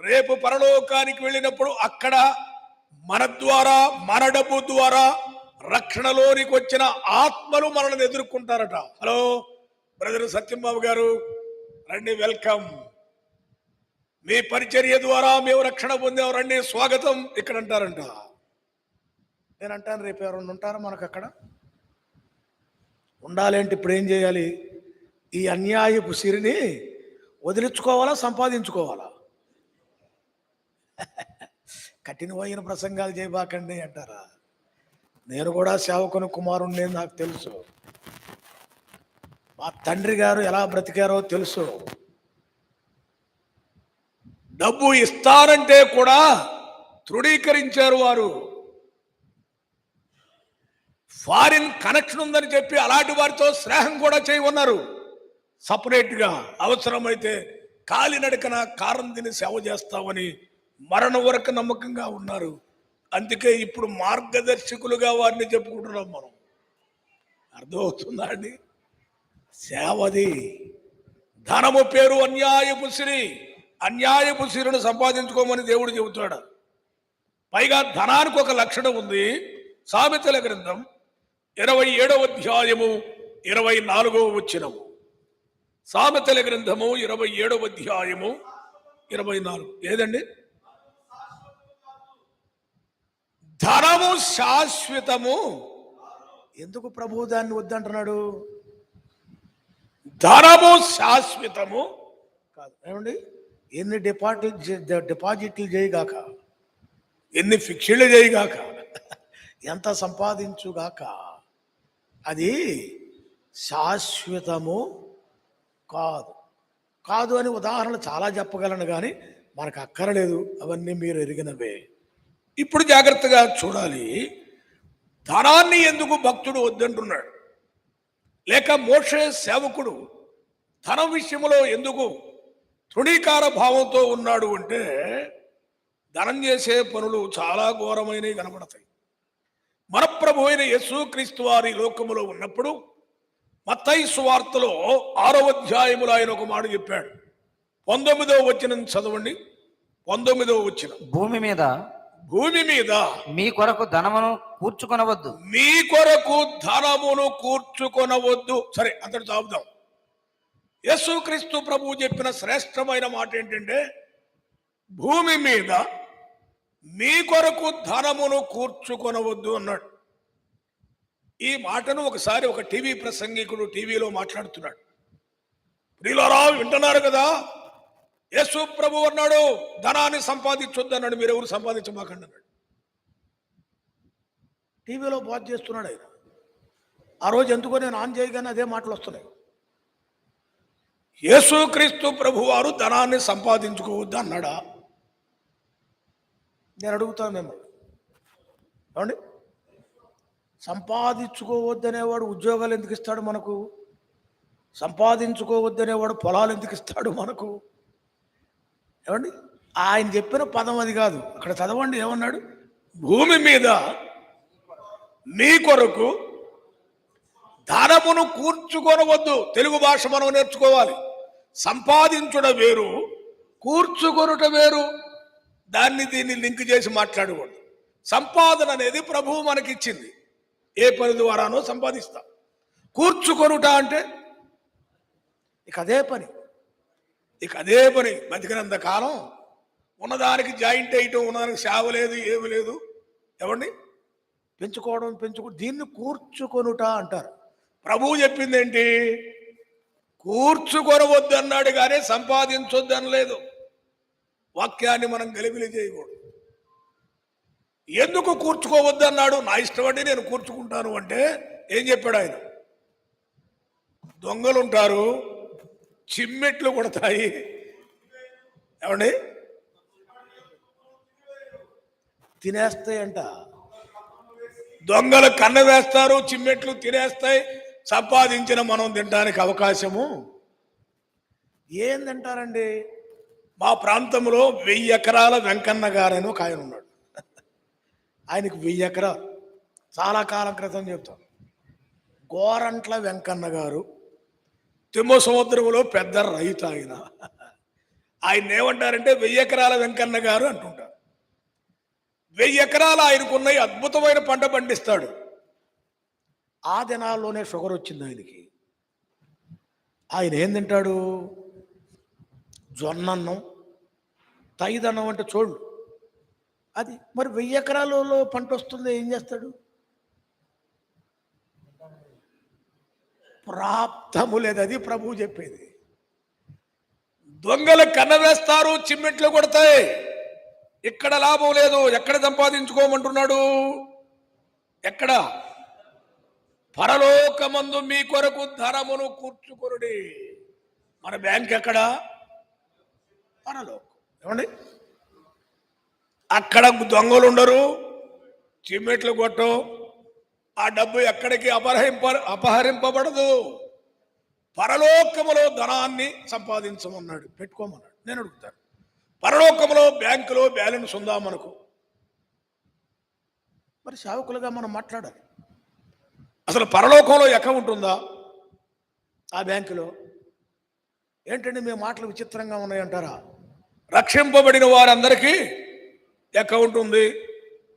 రేపు పరలోకానికి వెళ్ళినప్పుడు అక్కడ మన ద్వారా, మన డబ్బు ద్వారా రక్షణలోనికి వచ్చిన ఆత్మలు మనల్ని ఎదుర్కొంటారట. హలో బ్రదర్ సత్యంబాబు గారు, రండి, వెల్కమ్. మీ పరిచర్య ద్వారా మేము రక్షణ పొందాం, రండి, స్వాగతం ఇక్కడ అంటారంట. నేను అంటాను, రేపు ఎవరన్నా ఉంటారా మనకు అక్కడ? ఉండాలంటే ఇప్పుడు ఏం చేయాలి? ఈ అన్యాయపు సిరిని వదిలించుకోవాలా, సంపాదించుకోవాలా? కఠినమైన ప్రసంగాలు చేయబాకండి అంటారా? నేను కూడా సేవకుని కుమారుణ్ణి, నాకు తెలుసు. మా తండ్రి గారు ఎలా బ్రతికారో తెలుసు. డబ్బు ఇస్తారంటే కూడా తృణీకరించారు వారు. ఫారిన్ కనెక్షన్ ఉందని చెప్పి అలాంటి వారితో స్నేహం కూడా చేయమన్నారు. సపరేట్గా అవసరమైతే కాలినడకన కారం తిని సేవ చేస్తామని మరణ వరకు నమ్మకంగా ఉన్నారు. అందుకే ఇప్పుడు మార్గదర్శకులుగా వారిని చెప్పుకుంటున్నాం మనం. అర్థమవుతుందా అండి? సేవది. ధనము పేరు అన్యాయపు సిరి. అన్యాయపు సిరిని సంపాదించుకోమని దేవుడు చెబుతాడు. పైగా ధనానికి ఒక లక్షణం ఉంది. సామెతల గ్రంథం 27వ అధ్యాయము 24వ వచనము. సామెతల గ్రంథము 27వ అధ్యాయము 24. ఏదండి? ధనము శాశ్వతము. ఎందుకు ప్రభు దాన్ని వద్దంటున్నాడు? ధనము శాశ్వతము కాదు. ఏమండి? ఎన్ని డిపాజిట్లు చేయగాక, ఎన్ని ఫిక్స్డ్లు చేయగాక, ఎంత సంపాదించుగాక, అది శాశ్వతము కాదు. కాదు అని ఉదాహరణలు చాలా చెప్పగలను, కానీ మనకు అక్కరలేదు. అవన్నీ మీరు ఎరిగినవే. ఇప్పుడు జాగ్రత్తగా చూడాలి. ధనాన్ని ఎందుకు భక్తుడు వద్దంటున్నాడు? లేక మోషే సేవకుడు ధనం విషయంలో ఎందుకు తృణీకార భావంతో ఉన్నాడు అంటే, ధనం చేసే పనులు చాలా ఘోరమైనవి కనబడతాయి. మన ప్రభు అయిన యేసుక్రీస్తు వారి లోకములో ఉన్నప్పుడు మత్తయి సువార్తలో 6వ అధ్యాయములో ఆయన ఒక మాట చెప్పాడు. 19వ వచనం చదవండి. 19వ వచనం. భూమి మీద మీ కొరకు ధనమును కూర్చుకొనవద్దు. మీ కొరకు ధనమును కూర్చుకొనవద్దు. సరే, అంతటి చాపుదాం. యేసుక్రీస్తు ప్రభువు చెప్పిన శ్రేష్టమైన మాట ఏంటంటే, భూమి మీద మీ కొరకు ధనమును కూర్చుకొనవద్దు అన్నాడు. ఈ మాటను ఒకసారి ఒక టీవీ ప్రసంగికుడు టీవీలో మాట్లాడుతున్నాడు. ప్రియులారా, వింటున్నారు కదా? యేసు ప్రభు అన్నాడు, ధనాన్ని సంపాదించొద్దు అన్నాడు. మీరెవరు సంపాదించమాకండి అన్నాడు. టీవీలో బాధ చేస్తున్నాడు ఆయన. ఆ రోజు ఎందుకో నేను ఆన్ చేయగానే అదే మాటలు వస్తున్నాయి. యేసుక్రీస్తు ప్రభు వారు ధనాన్ని సంపాదించుకోవద్దు అన్నాడా? నేను అడుగుతాను మిమ్మల్ని, ఏమండి? సంపాదించుకోవద్దనేవాడు ఉద్యోగాలు ఎందుకు ఇస్తాడు మనకు? సంపాదించుకోవద్దనేవాడు పొలాలు ఎందుకు ఇస్తాడు మనకు? ఏమండి? ఆయన చెప్పిన పదం అది కాదు. అక్కడ చదవండి, ఏమన్నాడు? భూమి మీద మీ కొరకు ధనమును కూర్చుకొనవద్దు. తెలుగు భాష మనం నేర్చుకోవాలి. సంపాదించుట వేరు, కూర్చుకొనుట వేరు. దీన్ని లింక్ చేసి మాట్లాడకూడదు. సంపాదన అనేది ప్రభువు మనకిచ్చింది. ఏ పని ద్వారానో సంపాదిస్తాం. కూర్చుకొనుట అంటే ఇక అదే పని బతికినంత కాలం ఉన్నదానికి జాయింట్ అయ్యటం, ఉన్నదానికి సేవ లేదు, ఏమి లేదు. ఏమండి? పెంచుకోవడం. దీన్ని కూర్చుకొనుట అంటారు. ప్రభువు చెప్పింది ఏంటి? కూర్చుకొనవద్దు అన్నాడు, కానీ సంపాదించొద్దు అనలేదు. వాక్యాన్ని మనం గలిబిలి చేయకూడదు. ఎందుకు కూర్చుకోవద్దన్నాడు? నా ఇష్టం అండి, నేను కూర్చుకుంటాను అంటే ఏం చెప్పాడు ఆయన? దొంగలుంటారు, చిమ్మెట్లు కొడతాయి, ఏమండి తినేస్తాయంట. దొంగలు కన్న వేస్తారు, చిమ్మెట్లు తినేస్తాయి, సంపాదించిన మనం తినడానికి అవకాశము ఏందంటారండి? మా ప్రాంతంలో 1000 ఎకరాల వెంకన్న గారని ఒక ఆయన ఉన్నాడు. ఆయనకు 1000 ఎకరాలు. చాలా కాలం క్రితం చెప్తాను. గోరంట్ల వెంకన్న గారు తిమ్మ సముద్రంలో పెద్ద రైతు ఆయన. ఆయన ఏమంటారంటే 1000 ఎకరాల వెంకన్న గారు అంటుంటారు. 1000 ఎకరాలు ఆయనకున్నాయి, అద్భుతమైన పంట పండిస్తాడు. ఆ దినాల్లోనే షుగర్ వచ్చింది ఆయనకి. ఆయన ఏం తింటాడు? జొన్నన్నం, తైదన్నం అంటే చూడు అది. మరి 1000 ఎకరాలలో పంట వస్తుంది, ఏం చేస్తాడు? ప్రాప్తము లేదు. అది ప్రభువు చెప్పేది. దొంగలు కన్నవేస్తారు, చిమ్మెట్లు కొడతాయి, ఇక్కడ లాభం లేదు. ఎక్కడ సంపాదించుకోమంటున్నాడు? ఎక్కడ? పరలోకమందు మీ కొరకు ధనమును కూర్చుకొనుడి. మన బ్యాంక్ ఎక్కడ? పరలోకం. ఏమండి? అక్కడ దొంగలు ఉండరు, చిమ్మెట్లు కొట్టం, ఆ డబ్బు ఎక్కడికి అపహరింపబడదు. పరలోకములో ధనాన్ని సంపాదించమన్నాడు, పెట్టుకోమన్నాడు. నేను అడుగుతాను, పరలోకములో బ్యాంకులో బ్యాలెన్స్ ఉందా మనకు? మరి సేవకులుగా మనం మాట్లాడాలి. అసలు పరలోకంలో అకౌంట్ ఉందా ఆ బ్యాంకులో? ఏంటంటే మీ మాటలు విచిత్రంగా ఉన్నాయంటారా? రక్షింపబడిన వారందరికీ అకౌంట్ ఉంది.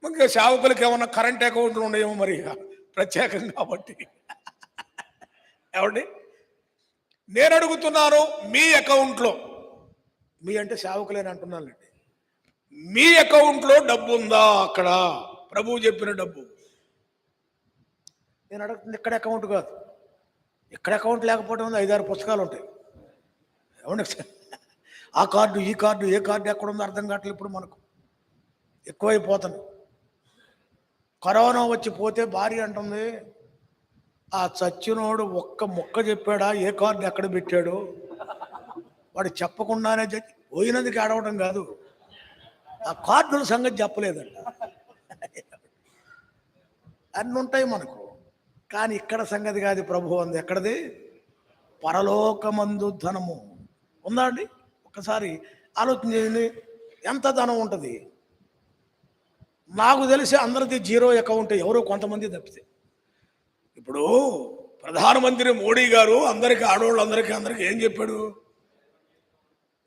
ఇంకా సేవకులకి ఏమన్నా కరెంట్ అకౌంట్లు ఉన్నాయేమో మరి ప్రత్యేకం కాబట్టి. ఏమండి, నేను అడుగుతున్నాను, మీ అకౌంట్లో, మీ అంటే సేవకులేని అంటున్నానండి, మీ అకౌంట్లో డబ్బు ఉందా? అక్కడ ప్రభువు చెప్పిన డబ్బు. నేను అడుగుతుంది ఇక్కడ అకౌంట్ కాదు. ఇక్కడ అకౌంట్ లేకపోవడం ఉంది, 5-6 పుస్తకాలు ఉంటాయి. ఏమండి, ఆ కార్డు, ఈ కార్డు, ఏ కార్డు ఎక్కడ ఉందో అర్థం కావట్లేదు. ఇప్పుడు మనకు ఎక్కువైపోతుంది. కరోనా వచ్చి పోతే భార్య అంటుంది, ఆ చచ్చినోడు ఒక్క ముక్క చెప్పాడా, ఏ కార్డు ఎక్కడ పెట్టాడు? వాడు చెప్పకుండానే పోయినందుకు ఆడవడం కాదు, ఆ కార్డుల సంగతి చెప్పలేదంట. అన్నీ ఉంటాయి మనకు, కానీ ఇక్కడ సంగతి కాదు. ప్రభు అంది ఎక్కడది? పరలోకమందు ధనము ఉందా అండి? ఒకసారి ఆలోచన చేయండి, ఎంత ధనం ఉంటుంది? నాకు తెలిసి అందరిది 0 అకౌంట్, ఎవరో కొంతమంది తప్పితే. ఇప్పుడు ప్రధానమంత్రి మోడీ గారు అందరికి, ఆడవాళ్ళందరికీ ఏం చెప్పాడు?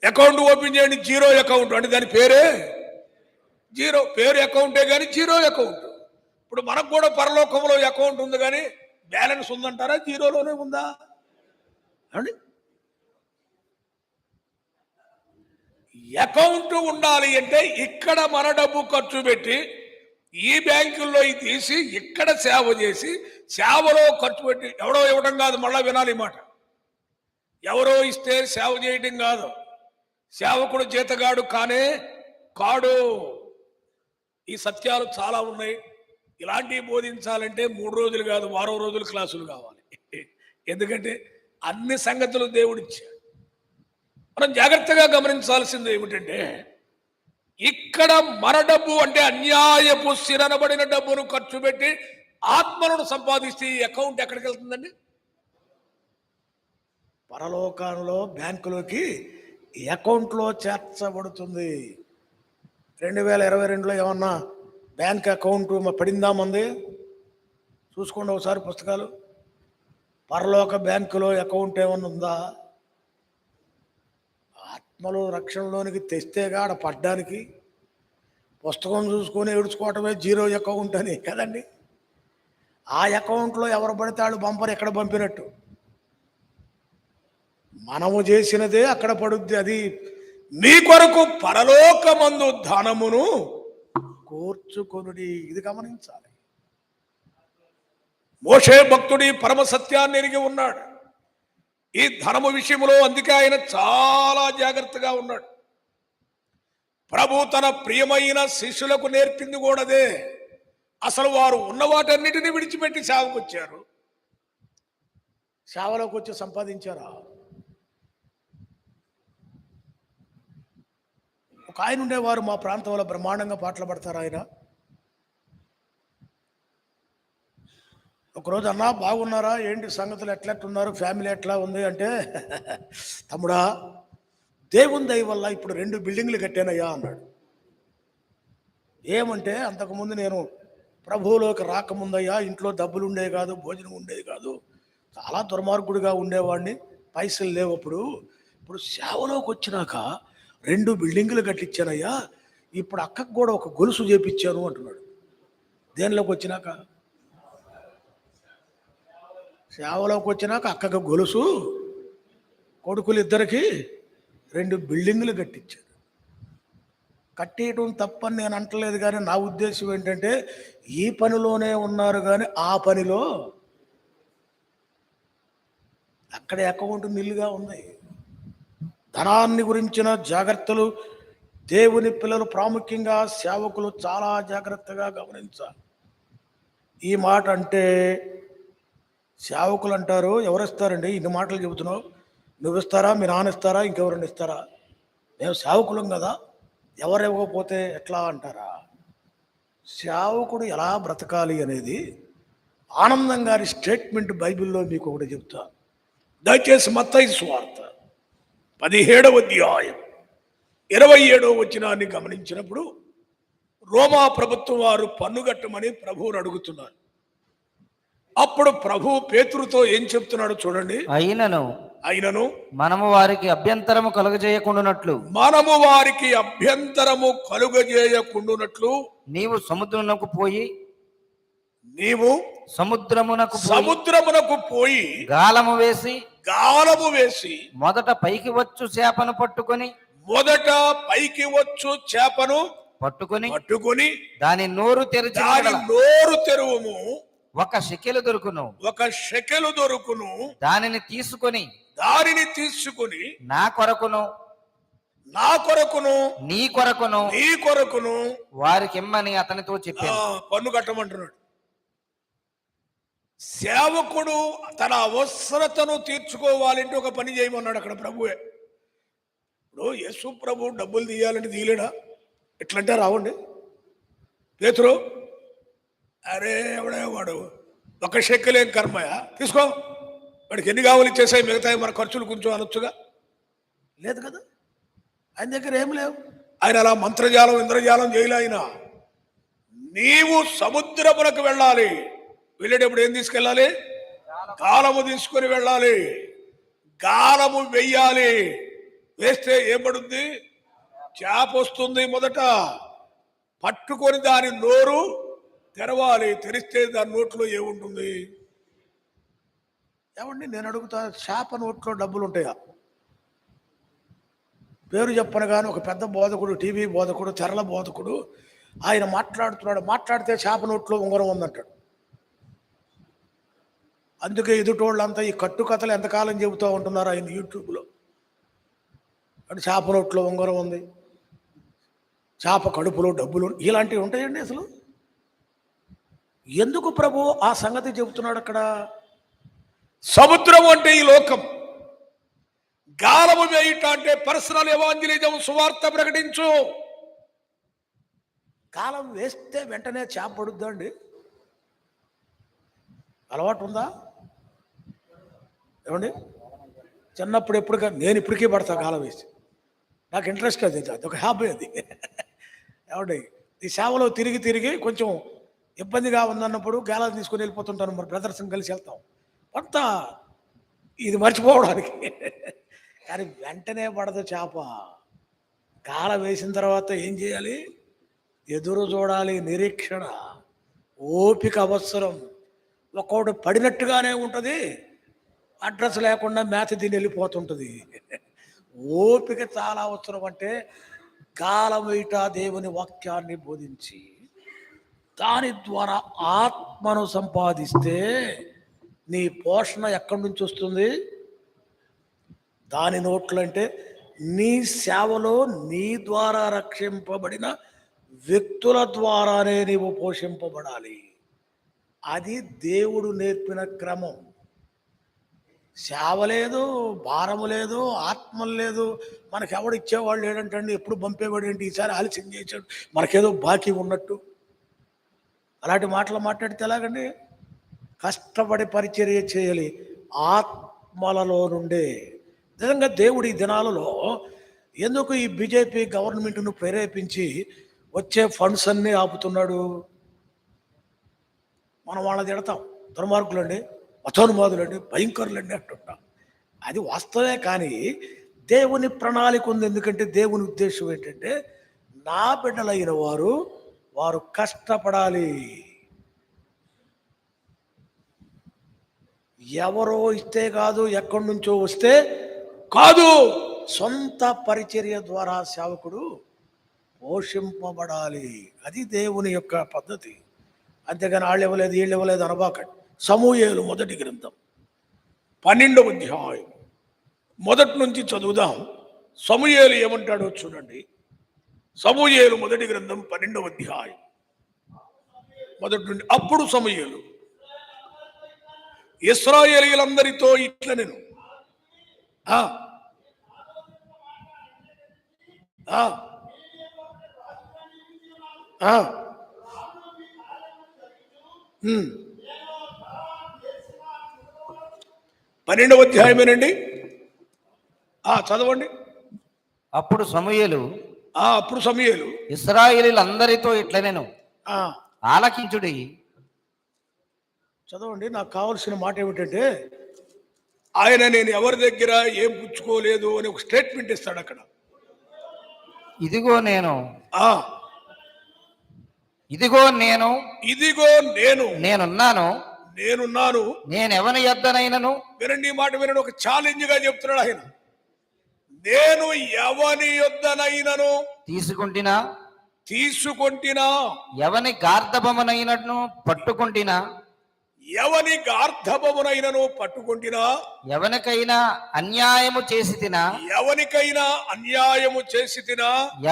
అకౌంట్ ఓపెన్ చేయండి, 0 అకౌంట్ అంటే దాని పేరే 0. పేరు అకౌంటే కానీ 0 అకౌంట్. ఇప్పుడు మనకు కూడా పరలోకంలో అకౌంట్ ఉంది, కానీ బ్యాలెన్స్ ఉందంటారా? 0లోనే ఉందా అండి? అకౌంట్ ఉండాలి అంటే ఇక్కడ మన డబ్బు ఖర్చు పెట్టి ఈ బ్యాంకుల్లో తీసి ఇక్కడ సేవ చేసి, సేవలో ఖర్చు పెట్టి, ఎవడో ఇవ్వడం కాదు, మళ్ళా వినాలి మాట. ఎవరో ఇస్తే సేవ చేయడం కాదు. సేవకుడు జీతగాడు కానే కాడు. ఈ సత్యాలు చాలా ఉన్నాయి. ఇలాంటివి బోధించాలంటే 3 రోజులు కాదు, వారం రోజులు క్లాసులు కావాలి. ఎందుకంటే అన్ని సంగతులు దేవుడిచ్చాడు. మనం జాగ్రత్తగా గమనించాల్సింది ఏమిటంటే, ఇక్కడ మన డబ్బు అంటే అన్యాయపు స్థిరనబడిన డబ్బును ఖర్చు పెట్టి ఆత్మలను సంపాదిస్తే ఈ అకౌంట్ ఎక్కడికి వెళ్తుందండి? పరలోకంలో బ్యాంకులోకి అకౌంట్లో చేర్చబడుతుంది. 2022లో ఏమన్నా బ్యాంక్ అకౌంట్ పడిందా మంది? చూసుకోండి ఒకసారి పుస్తకాలు. పరలోక బ్యాంకులో అకౌంట్ ఏమన్నా ఉందా? ఆత్మలో రక్షణలోనికి తెస్తేగా ఆడ పడ్డానికి. పుస్తకం చూసుకొని ఏడుచుకోవటమే 0 అకౌంట్ అని కదండి. ఆ అకౌంట్లో ఎవరు పడితే వాళ్ళు బంపర్ ఎక్కడ పంపినట్టు. మనము చేసినదే అక్కడ పడుద్ది. అది మీ కొరకు పరలోకమందు ధనమును కూర్చుకొనుడి. ఇది గమనించాలి. మోషే భక్తుడి పరమ సత్యాన్ని ఎరిగి ఉన్నాడు ఈ ధనము విషయంలో. అందుకే ఆయన చాలా జాగ్రత్తగా ఉన్నాడు. ప్రభు తన ప్రియమైన శిష్యులకు నేర్పింది కూడా అదే. అసలు వారు ఉన్న వాటన్నిటిని విడిచిపెట్టి సేవకు వచ్చారు. సేవలోకి వచ్చి సంపాదించారా? ఒక ఆయన ఉండేవారు మా ప్రాంతంలో, బ్రహ్మాండంగా పాటలు పడతారు ఆయన. ఒకరోజు అన్నా బాగున్నారా, ఏంటి సంగతులు, ఎట్లెట్టున్నారు, ఫ్యామిలీ ఎట్లా ఉంది అంటే, తమ్ముడా దేవుని దయ వల్ల ఇప్పుడు 2 బిల్డింగ్లు కట్టానయ్యా అన్నాడు. ఏమంటే, అంతకుముందు నేను ప్రభువులోకి రాకముందయ్యా ఇంట్లో డబ్బులు ఉండేవి కాదు, భోజనం ఉండేది కాదు, చాలా దుర్మార్గుడిగా ఉండేవాడిని, పైసలు లేవు. ఇప్పుడు సేవలోకి వచ్చినాక 2 బిల్డింగులు కట్టించానయ్యా, ఇప్పుడు అక్కకు కూడా ఒక గొలుసు చేపించాను అంటున్నాడు. దేనిలోకి వచ్చినాక? సేవలోకి వచ్చినాక అక్కకు గొలుసు, కొడుకులు ఇద్దరికి 2 బిల్డింగులు కట్టించాడు. కట్టేయటం తప్పని నేను అంటలేదు, కానీ నా ఉద్దేశం ఏంటంటే ఈ పనిలోనే ఉన్నారు, కానీ ఆ పనిలో అక్కడే అకౌంట్ నిల్లుగా ఉంది. ధనాన్ని గురించిన జాగ్రత్తలు దేవుని పిల్లలు, ప్రాముఖ్యంగా సేవకులు చాలా జాగ్రత్తగా గమనించాలి. ఈ మాట అంటే సేవకులు అంటారు, ఎవరిస్తారండి ఇన్ని మాటలు చెబుతున్నావు, నువ్వు ఇస్తారా, మీ నాన్న ఇస్తారా, ఇంకెవరైనా ఇస్తారా, మేము సేవకులం కదా, ఎవరు ఇవ్వకపోతే ఎట్లా అంటారా? సేవకుడు ఎలా బ్రతకాలి అనేది ఆనందం గారి స్టేట్మెంట్ బైబిల్లో మీకు ఒకటి చెప్తా. దయచేసి మత్తయి సువార్త 17వ అధ్యాయం 27వ వచనాన్ని గమనించినప్పుడు, రోమా ప్రభుత్వం వారు పన్ను కట్టమని ప్రభువుని అడుగుతున్నారు. అప్పుడు ప్రభు పేతురుతో ఏం చెప్తున్నాడు చూడండి. అయినను మనము వారికి అభ్యంతరము కలుగజేయకుండునట్లు నీవు సముద్రమునకు పోయి గాలము వేసి మొదట పైకి వచ్చు చేపను పట్టుకొని దాని నోరు తెరువుము, ఒక షెకెలు దొరుకును, దానిని తీసుకొని నా కొరకును నీ కొరకును వారికి ఇమ్మని అతనితో చెప్పాను. పన్ను కట్టమంటున్నాడు. సేవకుడు తన అవసరతను తీర్చుకోవాలంటే ఒక పని చేయమన్నాడు అక్కడ ప్రభువే. ఇప్పుడు యేసు ప్రభు డబ్బులు తీయాలంటే తీయలేడా? ఎట్లంటే రావండి పేతురు, అరే ఎవడే వాడు, ఒక షెక్కలేం కర్మయా, తీసుకో, వాడికి ఎన్ని కావాలి ఇచ్చేసాయి, మిగతాయి మన ఖర్చులు కొంచెం అనొచ్చుగా. లేదు కదా, ఆయన దగ్గర ఏం లేవు. ఆయన అలా మంత్రజాలం ఇంద్రజాలం చేయలే. ఆయన నీవు సముద్రమునకు వెళ్ళాలి, వెళ్ళేటప్పుడు ఏం తీసుకెళ్ళాలి? గాలము తీసుకొని వెళ్ళాలి, గాలము వెయ్యాలి. వేస్తే ఏం పడుద్ది? చేప వస్తుంది. మొదట పట్టుకొని దాని నోరు తెరవాలి, తెరిస్తే దాని నోట్లో ఏముంటుంది? ఏమండి నేను అడుగుతా, చేప నోట్లో డబ్బులు ఉంటాయా? పేరు చెప్పను కానీ ఒక పెద్ద బోధకుడు, టీవీ బోధకుడు, తెరల బోధకుడు, ఆయన మాట్లాడితే చేప నోట్లో ఉంగరం ఉందంటాడు. అందుకే ఎదుటోళ్ళంతా ఈ కట్టుకథలు ఎంతకాలం చెబుతూ ఉంటున్నారు ఆయన యూట్యూబ్లో. అంటే చేప నోట్లో ఉంగరం ఉంది, చేప కడుపులో డబ్బులు, ఇలాంటివి ఉంటాయండి. అసలు ఎందుకు ప్రభు ఆ సంగతి చెబుతున్నాడు అక్కడ? సముద్రం అంటే ఈ లోకం, గాలము వేయుట అంటే పర్సనల్ ఎవాంజలిజం, సువార్త ప్రకటించు. గాలం వేస్తే వెంటనే చేప పడుద్దండి? అలవాటు ఉందా ఏమండి? చిన్నప్పుడు ఎప్పుడు, నేను ఇప్పటికీ పడతా గాలం వేసి, నాకు ఇంట్రెస్ట్ అది, అదొక హ్యాబీ అది. ఏమండి ఈ సేవలో తిరిగి కొంచెం ఇబ్బందిగా ఉందన్నప్పుడు గాలం తీసుకొని వెళ్ళిపోతుంటాను, మరి బ్రదర్స్ని కలిసి వెళ్తాం కొంత ఇది మర్చిపోవడానికి. కానీ వెంటనే పడదు చేప. గాలం వేసిన తర్వాత ఏం చేయాలి? ఎదురు చూడాలి, నిరీక్షణ, ఓపిక అవసరం. ఒక్కొక్కటి పడినట్టుగానే ఉంటుంది, అడ్రస్ లేకుండా మేత తిని వెళ్ళిపోతుంటుంది. ఓపిక చాలా అవసరం. అంటే గాలం వేయట దేవుని వాక్యాన్ని బోధించి దాని ద్వారా ఆత్మను సంపాదిస్తే నీ పోషణ ఎక్కడి నుంచి వస్తుంది? దాని నోట్లు అంటే నీ సేవలో నీ ద్వారా రక్షింపబడిన వ్యక్తుల ద్వారానే నీవు పోషింపబడాలి. అది దేవుడు నేర్పిన క్రమం. సేవ లేదు, భారము లేదు, ఆత్మలు లేదు, మనకెవడు ఇచ్చేవాళ్ళు లేడంటండి, ఎప్పుడు పంపేవాడు ఏంటి, ఈసారి ఆలస్యం చేశాడు, మనకేదో బాకీ ఉన్నట్టు. అలాంటి మాటలు మాట్లాడితే ఎలాగండి? కష్టపడి పరిచర్య చేయాలి ఆత్మలలో నుండే. నిజంగా దేవుడు ఈ దినాలలో ఎందుకు ఈ బీజేపీ గవర్నమెంట్ను ప్రేరేపించి వచ్చే ఫండ్స్ అన్నీ ఆపుతున్నాడు? మనం వాళ్ళని తిడతాం, దుర్మార్గులండి, మతోన్మాదులండి, భయంకరులండి అంటుంటాం. అది వాస్తవే, కానీ దేవుని ప్రణాళిక ఉంది. ఎందుకంటే దేవుని ఉద్దేశం ఏంటంటే నా బిడ్డలైన వారు కష్టపడాలి. ఎవరో ఇస్తే కాదు, ఎక్కడి నుంచో వస్తే కాదు, సొంత పరిచర్య ద్వారా సేవకుడు పోషింపబడాలి. అది దేవుని యొక్క పద్ధతి. అంతేగాని వాళ్ళు ఇవ్వలేదు వీళ్ళు ఇవ్వలేదు అనబాకండి. సమూయేలు మొదటి గ్రంథం 12వ అధ్యాయం మొదటి నుంచి చదువుదాం. సమూయేలు ఏమంటాడో చూడండి. సమూయేలు మొదటి గ్రంథం 12వ అధ్యాయం మొదటి నుండి. అప్పుడు సమూయేలు ఇశ్రాయేలీయులందరితో ఇట్లా నేను పన్నెండవ అధ్యాయమేనండి. చదవండి. అప్పుడు సమూయేలు ఇశ్రాయేలీయులందరితో ఇట్లా నేను ఆలకించుడి. చదవండి. నాకు కావాల్సిన మాట ఏమిటంటే, ఆయన నేను ఎవరి దగ్గర ఏం పుచ్చుకోలేదు అని ఒక స్టేట్మెంట్ ఇస్తాడు అక్కడ. ఇదిగో నేను నేనున్నాను, నేను ఎవని యొద్దనైనను. వినండి ఈ మాట, వినండి. ఒక ఛాలెంజ్ గా చెప్తున్నాడు ఆయన. నేను ఎవని యొద్దనైనను తీసుకుంటినా, ఎవని గార్ధబమునైనను పట్టుకుంటినా, ఎవనికైనా అన్యాయము చేసి తినా,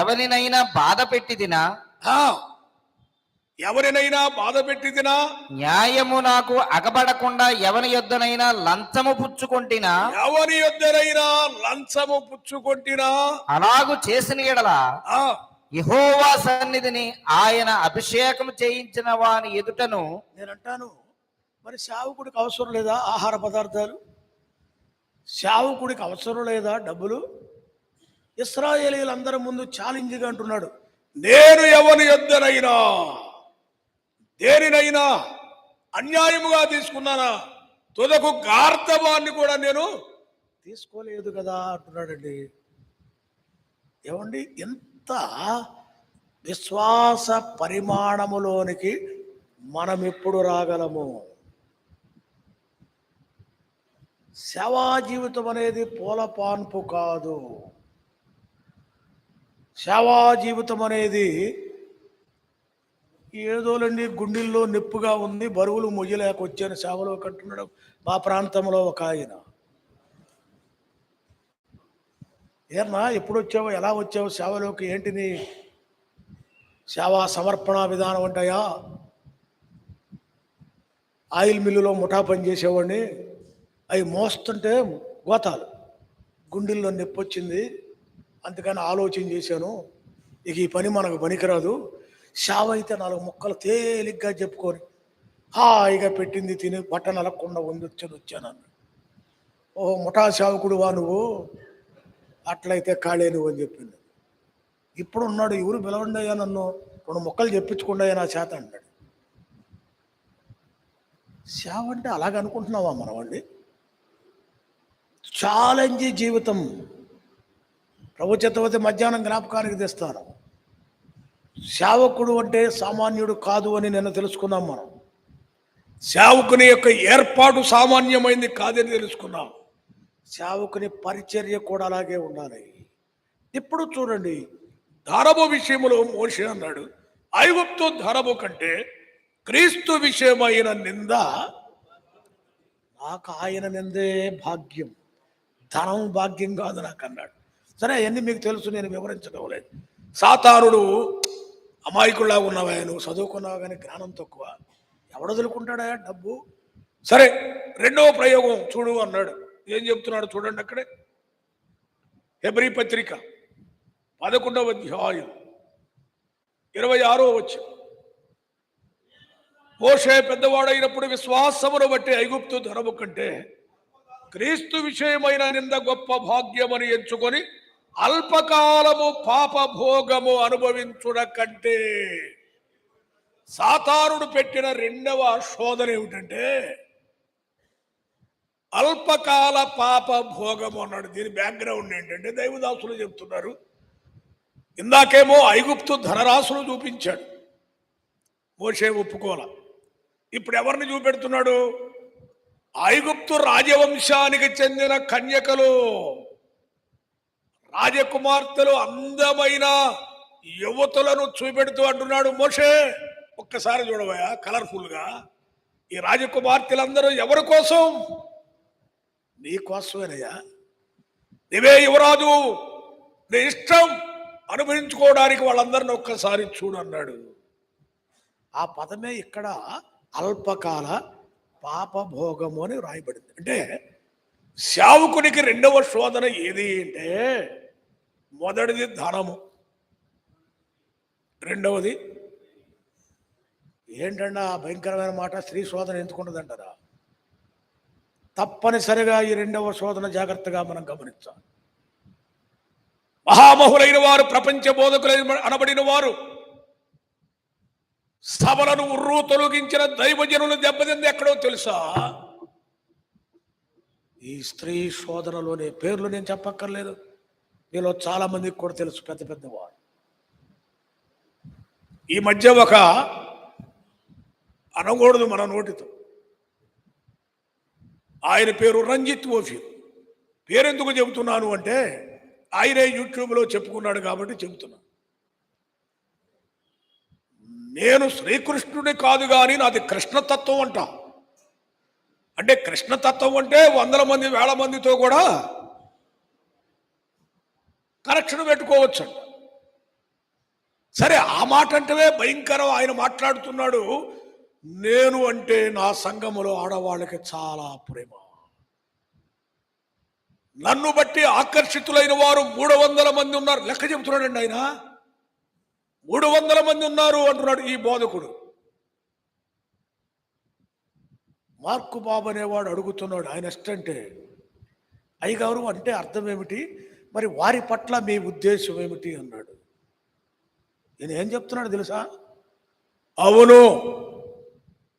ఎవరినైనా బాధ పెట్టి తినా, న్యాయము నాకు అగబడకుండా ఎవని యొద్దనైనా లంచము పుచ్చుకొంటినా, అలాగు చేసిన యెడల యెహోవా సన్నిధిని ఆయన అభిషేకం చేయించిన వాని ఎదుటను. నేనంటాను, మరి సేవకుడికి అవసరం లేదా ఆహార పదార్థాలు? సేవకుడికి అవసరం లేదా డబ్బులు? ఇశ్రాయేలీయులందరి ముందు ఛాలెంజ్గా అంటున్నాడు, నేను ఎవని యొద్దనైనా దేనినైనా అన్యాయముగా తీసుకున్నానా, తుదకు గార్ధవాన్ని కూడా నేను తీసుకోలేదు కదా అంటున్నాడండి. ఏమండి, ఎంత విశ్వాస పరిమాణములోనికి మనం ఎప్పుడు రాగలము? సేవా జీవితం అనేది పూల పాన్పు కాదు. సేవా జీవితం అనేది ఏదోలండి, గుండెల్లో నొప్పిగా ఉంది, బరువులు మొయ్యలేక వచ్చాను సేవలో కంటున్నాడు మా ప్రాంతంలో ఒక ఆయన. ఏమన్నా ఎప్పుడు వచ్చావు, ఎలా వచ్చావు సేవలోకి, ఏంటి నీ సేవా సమర్పణ విధానం అంటాయా? ఆయిల్ మిల్లులో ముఠా పని చేసేవాడిని, అవి మోస్తుంటే గోతాలు, గుండెల్లో నొప్పి వచ్చింది, అందుకని ఆలోచన చేశాను, ఇక ఈ పని మనకు పనికిరాదు, సేవ అయితే 4 ముక్కలు తేలిగ్గా చెప్పుకొని హాయిగా పెట్టింది తిని బట్ట నలగకుండా వచ్చాను. ఓహో, ముఠా సేవకుడువా నువ్వు, అట్లయితే ఖాళీ నువ్వు అని చెప్పింది. ఇప్పుడు ఉన్నాడు, ఎవరు పిలవండియా, నన్ను 2 ముక్కలు చెప్పించుకుండాయా నా చేత అంటాడు. సేవ అంటే అలాగనుకుంటున్నావా మనవాడిని? ఛాలెంజ్ జీవితం. ప్రభు చిత్తవతి మధ్యాహ్నం జ్ఞాపకానికి తెస్తాను. సేవకుడు అంటే సామాన్యుడు కాదు అని నిన్న తెలుసుకున్నాం మనం. సేవకుని యొక్క ఏర్పాటు సామాన్యమైంది కాదని తెలుసుకున్నాం. సేవకుని పరిచర్య కూడా అలాగే ఉండాలి. ఇప్పుడు చూడండి, ధరము విషయంలో మోషే అన్నాడు, ఐగుప్తు ధరము కంటే క్రీస్తు విషయమైన నింద నాకు ఆయన నిందే భాగ్యం, ధనం భాగ్యం కాదు నాకు అన్నాడు. సరే అవన్నీ మీకు తెలుసు, నేను వివరించడం లేదు. సాతానుడు అమాయకుల్లా ఉన్నావా, నువ్వు చదువుకున్నావు కానీ జ్ఞానం తక్కువ, ఎవడు వదులుకుంటాడా డబ్బు. సరే, రెండవ ప్రయోగం చూడు అన్నాడు. ఏం చెప్తున్నాడు చూడండి అక్కడే. హెబ్రీ పత్రిక 11వ అధ్యాయం 26వ వచనం. మోషే పెద్దవాడైనప్పుడు విశ్వాసమును బట్టి ఐగుప్తు ధనము కంటే క్రీస్తు విషయమైన నింద గొప్ప భాగ్యమని ఎంచుకొని అల్పకాలము పాప భోగము అనుభవించుట కంటే. సాతానుడు పెట్టిన రెండవ శోధన ఏమిటంటే అల్పకాల పాప భోగము అన్నాడు. దీని బ్యాక్గ్రౌండ్ ఏంటంటే దైవదాసులు చెప్తున్నారు, ఇందాకేమో ఐగుప్తు ధనరాశులు చూపించాడు, మోషే ఒప్పుకోల. ఇప్పుడు ఎవరిని చూపెడుతున్నాడు? ఐగుప్తు రాజవంశానికి చెందిన కన్యకలు, రాజకుమార్తెలు, అందమైన యువతులను చూపెడుతూ అంటున్నాడు మోషే, ఒక్కసారి చూడవా కలర్ఫుల్ గా. ఈ రాజకుమార్తెలందరూ ఎవరి కోసం? నీ కోసమేనయ్యా, నీవే యువరాజు, నీ ఇష్టం అనుభవించుకోవడానికి వాళ్ళందరినీ ఒక్కసారి చూడన్నాడు. ఆ పదమే ఇక్కడ అల్పకాల పాపభోగము అని రాయబడింది. అంటే సేవకునికి రెండవ శోధన ఏది అంటే, మొదటిది ధనము, రెండవది ఏంటంటే ఆ భయంకరమైన మాట, స్త్రీ శోధన ఎందుకుంటుందంటారా? తప్పనిసరిగా ఈ రెండవ శోధన జాగ్రత్తగా మనం గమనించాలి. మహామహులైన వారు, ప్రపంచ బోధకులైన అనబడిన వారు, సభలను ఉర్రూ తొలగించిన దైవజనులు దెబ్బతింది ఎక్కడో తెలుసా? ఈ స్త్రీ శోధనలోనే. పేర్లు నేను చెప్పక్కర్లేదు, మీలో చాలా మందికి కూడా తెలుసు, పెద్ద పెద్దవారు. ఈ మధ్య ఒక అనకూడదు మన నోటితో, ఆయన పేరు రంజిత్ ఓఫీర్. పేరెందుకు చెబుతున్నాను అంటే ఆయనే యూట్యూబ్లో చెప్పుకున్నాడు కాబట్టి చెబుతున్నా. నేను శ్రీకృష్ణుడి కాదు కానీ నాది కృష్ణతత్వం అంట. అంటే కృష్ణతత్వం అంటే వందల మంది వేల మందితో కూడా కనెక్షన్ పెట్టుకోవచ్చు అంట. సరే, ఆ మాట అంటే భయంకరం. ఆయన మాట్లాడుతున్నాడు, నేను అంటే నా సంఘములో ఆడవాళ్ళకి చాలా ప్రేమ, నన్ను బట్టి ఆకర్షితులైన వారు 300 మంది ఉన్నారు. లెక్క చెబుతున్నాడండి ఆయన, 300 మంది ఉన్నారు అంటున్నాడు ఈ బోధకుడు. మార్కు బాబు అనేవాడు అడుగుతున్నాడు, ఆయన అసిస్టెంటే, అయ్యగారు అంటే అర్థం ఏమిటి, మరి వారి పట్ల మీ ఉద్దేశం ఏమిటి అన్నాడు. నేను ఏం చెప్తున్నాడు తెలుసా? అవును,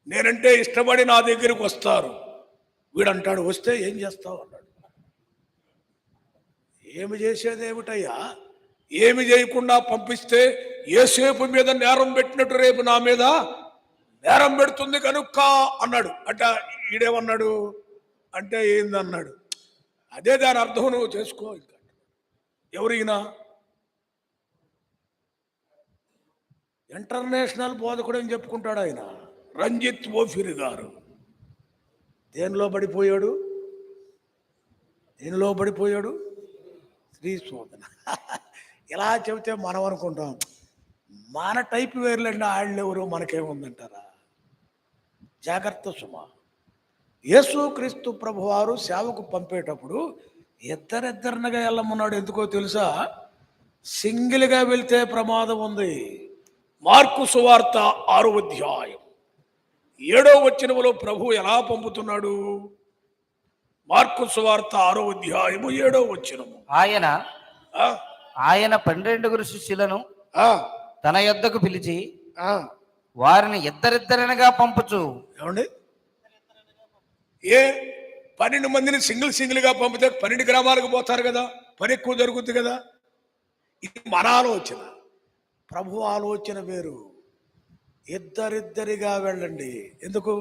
నేనంటే ఇష్టపడి నా దగ్గరికి వస్తారు. వీడంటాడు, వస్తే ఏం చేస్తావు అన్నాడు. ఏమి చేసేది ఏమిటయ్యా, ఏమి చేయకుండా పంపిస్తే యేసేపు మీద నేరం పెట్టినట్టు రేపు నా మీద నేరం పెడుతుంది కనుక అన్నాడు. అంటే ఈడేమన్నాడు అంటే ఏందన్నాడు. అదే దాని అర్థం, నువ్వు చేసుకో. ఇంకా ఎవరైనా ఇంటర్నేషనల్ బోధకుడు అని చెప్పుకుంటాడు ఆయన, రంజిత్ ఓఫీర్ గారు. దేనిలో పడిపోయాడు? దేనిలో పడిపోయాడు? స్త్రీ శోధన. ఇలా చెబితే మనం అనుకుంటాం మన టైప్ వేర్లండి, వాళ్ళు ఎవరు మనకేముందంటారా? జాగ్రత్త సుమా. యేసుక్రీస్తు ప్రభువారు సేవకు పంపేటప్పుడు ఇద్దరిద్దరినగా వెళ్ళమన్నాడు. ఎందుకో తెలుసా? సింగిల్గా వెళ్తే ప్రమాదం ఉంది. మార్కు సువార్త 6వ అధ్యాయం 7వ వచనములో ప్రభు ఎలా పంపుతున్నాడు? మార్కు సువార్త 6వ అధ్యాయము 7వ వచనము. ఆయన 12 శిష్యులను తన యొద్దకు పిలిచి వారిని ఇద్దరిద్దరినగా పంపుచు. ఏమండి, ఏ 12 మందిని సింగిల్గా పంపితే 12 గ్రామాలకు పోతారు కదా, పని ఎక్కువ జరుగుతుంది కదా. ఇది మన ఆలోచన. ప్రభు ఆలోచన వేరు. ఇద్దరిద్దరిగా వెళ్ళండి. ఎందుకు?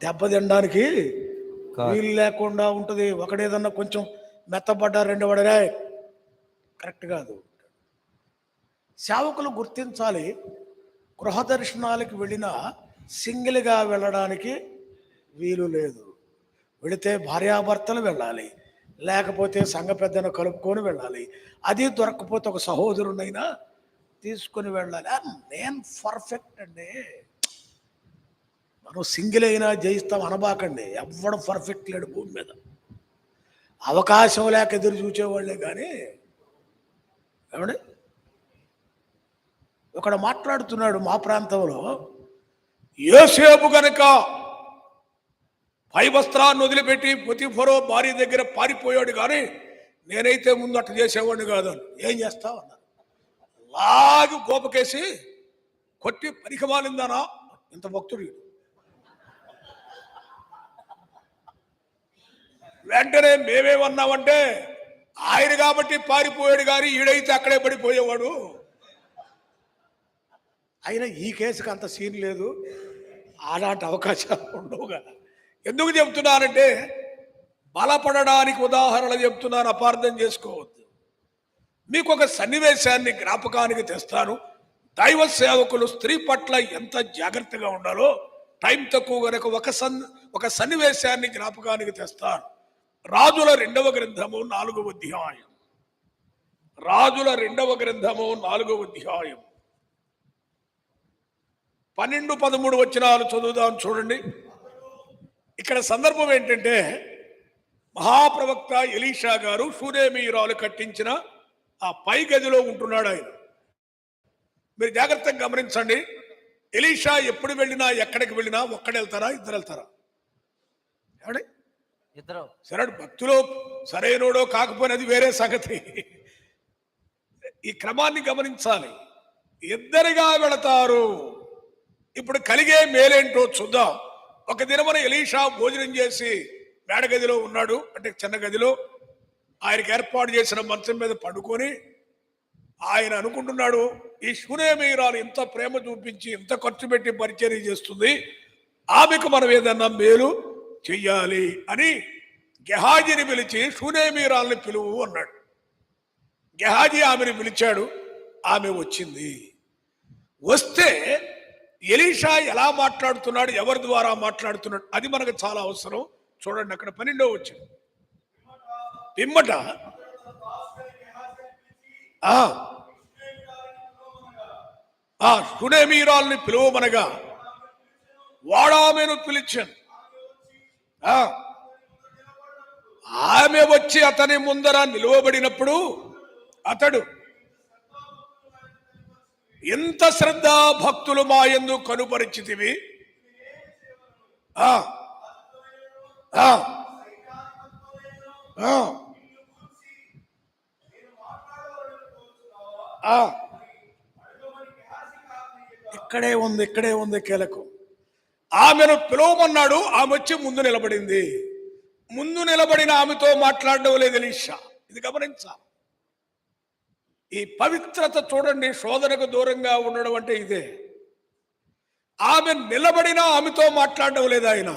దెబ్బ తినడానికి వీలు లేకుండా ఉంటుంది. ఒకడేదన్నా కొంచెం మెత్తబడ్డా రెండు పడరా, కరెక్ట్ కాదు. సేవకులు గుర్తించాలి, గృహ దర్శనాలకు వెళ్ళినా సింగిల్గా వెళ్ళడానికి వీలు లేదు. వెళితే భార్యాభర్తలు వెళ్ళాలి, లేకపోతే సంఘ పెద్దను కలుపుకొని వెళ్ళాలి. అది దొరకకపోతే ఒక సహోదరునైనా తీసుకొని వెళ్ళాలి. నేను పర్ఫెక్ట్ అండి, మనం సింగిల్ అయినా జయిస్తాం అనబాకండి. ఎవ్వడం పర్ఫెక్ట్ లేడు భూమి మీద. అవకాశం లేక ఎదురు చూసేవాళ్లే కానీ. ఏమండి, ఒకడు మాట్లాడుతున్నాడు మా ప్రాంతంలో, యోసేపు గనక పై వస్త్రాన్ని వదిలిపెట్టి పొతిఫరో భార్య దగ్గర పారిపోయాడు, కానీ నేనైతే ముందు అట్లా చేసేవాడిని కాదు అని. ఏం చేస్తావు అన్నారు. లాగి గోపకేసి కొట్టి పనికిమాలిందానా, ఇంత భక్తుడు. వెంటనే మేమేమన్నామంటే, ఆయన కాబట్టి పారిపోయాడు, కానీ ఈడైతే అక్కడే పడిపోయేవాడు. అయినా ఈ కేసుకి అంత సీన్ లేదు, అలాంటి అవకాశాలు ఉండవు కదా. ఎందుకు చెప్తున్నానంటే, బలపడడానికి ఉదాహరణ చెప్తున్నాను, అపార్థం చేసుకోవద్దు. మీకు ఒక సన్నివేశాన్ని జ్ఞాపకానికి తెస్తాను. దైవ సేవకులు స్త్రీ పట్ల ఎంత జాగ్రత్తగా ఉండాలో టైం తక్కువ కనుక ఒక సన్నివేశాన్ని జ్ఞాపకానికి తెస్తాను. రాజుల 2వ గ్రంథము 4వ అధ్యాయం. రాజుల 2వ గ్రంథము 4వ అధ్యాయం 12-13 వచనాలు చదువుదాం. చూడండి, ఇక్కడ సందర్భం ఏంటంటే, మహాప్రవక్త ఎలీషా గారు షూనేమీయురాలు కట్టించిన ఆ పై గదిలో ఉంటున్నాడు ఆయన. మీరు జాగ్రత్తగా గమనించండి. ఎలీషా ఎప్పుడు వెళ్ళినా, ఎక్కడికి వెళ్ళినా ఒక్కడే వెళ్తారా, ఇద్దరు వెళ్తారా? ఏమండి, ఇద్దరు. సరే, భక్తులో సరైనోడో కాకపోయినది వేరే సంగతి. ఈ క్రమాన్ని గమనించాలి. ఇద్దరిగా వెళతారు. ఇప్పుడు కలిగే మేలేంటో చూద్దాం. ఒక దినమున ఎలీషా భోజనం చేసి మేడగదిలో ఉన్నాడు, అంటే చిన్న గదిలో. ఆయనకి ఏర్పాటు చేసిన మంచం మీద పడుకొని ఆయన అనుకుంటున్నాడు, ఈ షూనేమీయురాలు ఇంత ప్రేమ చూపించి ఇంత ఖర్చు పెట్టి పరిచర్య చేస్తుంది, ఆమెకు మనం ఏదన్నా మేలు చెయ్యాలి అని గెహాజీని పిలిచి షూనేమీయురాల్ని పిలువు అన్నాడు. గెహాజీ ఆమెను పిలిచాడు. ఆమె వచ్చింది. వస్తే ఎలీషా ఎలా మాట్లాడుతున్నాడు, ఎవరి ద్వారా మాట్లాడుతున్నాడు, అది మనకు చాలా అవసరం. చూడండి, అక్కడ 12వ వచనం. పిమ్మట షూనేమీయురాల్ని పిలువమనగా వాడామెను పిలిచాను. ఆమె వచ్చి అతని ముందర నిలువబడినప్పుడు అతడు, ఎంత శ్రద్ధా భక్తులు మా యందు కనుపరిచితివి, ఇక్కడే ఉంది కీలకం. ఆమెను పిలువమన్నాడు. ఆమె వచ్చి ముందు నిలబడింది. ముందు నిలబడిన ఆమెతో మాట్లాడడం లేదు ఎలీషా. ఇది గమనించాలి. ఈ పవిత్రత చూడండి. శోధనకు దూరంగా ఉండడం అంటే ఇదే. ఆమె నిలబడినా ఆమెతో మాట్లాడడం లేదు ఆయన.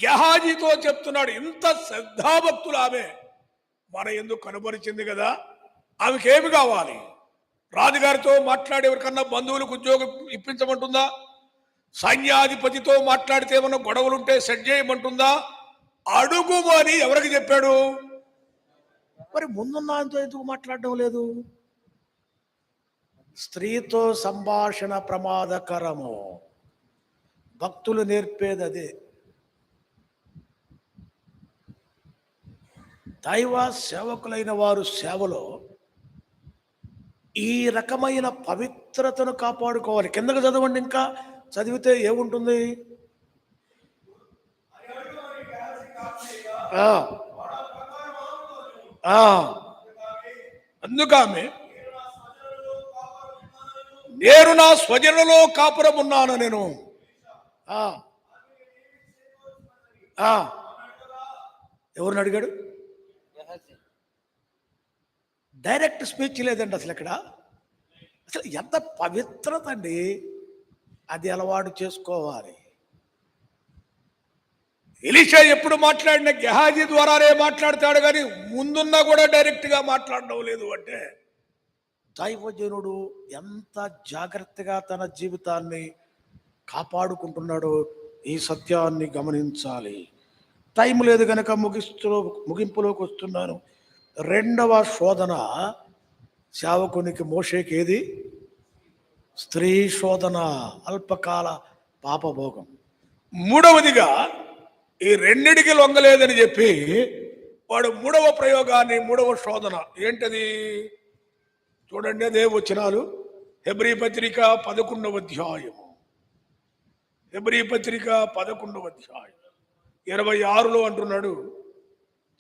గెహాజీతో చెప్తున్నాడు, ఇంత శ్రద్ధాభక్తులు ఆమె మన ఎందుకు కనబరిచింది కదా, ఆమెకి ఏమి కావాలి? రాజుగారితో మాట్లాడేవరికన్నా బంధువులకు ఉద్యోగం ఇప్పించమంటుందా? సైన్యాధిపతితో మాట్లాడితే ఏమన్నా గొడవలుంటే సెట్ చేయమంటుందా? అడుగుమని ఎవరికి చెప్పాడు? మరి ముందున్న ఆయనతో ఎందుకు మాట్లాడడం లేదు? స్త్రీతో సంభాషణ ప్రమాదకరము. భక్తులు నేర్పేది అదే. దైవ సేవకులైన వారు సేవలో ఈ రకమైన పవిత్రతను కాపాడుకోవాలి. కిందకు చదవండి, ఇంకా చదివితే ఏముంటుంది? అందుకామె, నేను నా స్వజనులలో కాపురం ఉన్నాను. నేను ఎవరిని అడిగాడు? డైరెక్ట్ స్పీచ్ లేదండి అసలు ఇక్కడ. అసలు ఎంత పవిత్రత అండి, అది అలవాటు చేసుకోవాలి. ఎలీషా ఎప్పుడు మాట్లాడినా గెహాజీ ద్వారానే మాట్లాడతాడు, కానీ ముందున్నా కూడా డైరెక్ట్గా మాట్లాడడం లేదు. అంటే దైవజనుడు ఎంత జాగ్రత్తగా తన జీవితాన్ని కాపాడుకుంటున్నాడో ఈ సత్యాన్ని గమనించాలి. టైం లేదు కనుక ముగింపులోకి వస్తున్నాను. రెండవ శోధన సేవకునికి మోషేకి ఏది? స్త్రీ శోధన, అల్పకాల పాపభోగం. మూడవదిగా ఈ రెండిటికి లొంగలేదని చెప్పి వాడు మూడవ ప్రయోగాన్ని, మూడవ శోధన ఏంటది చూడండి. అదే వచనాలు హెబ్రీ పత్రిక 11వ అధ్యాయం, హెబ్రీ పత్రిక 11వ అధ్యాయం 26లో అంటున్నాడు.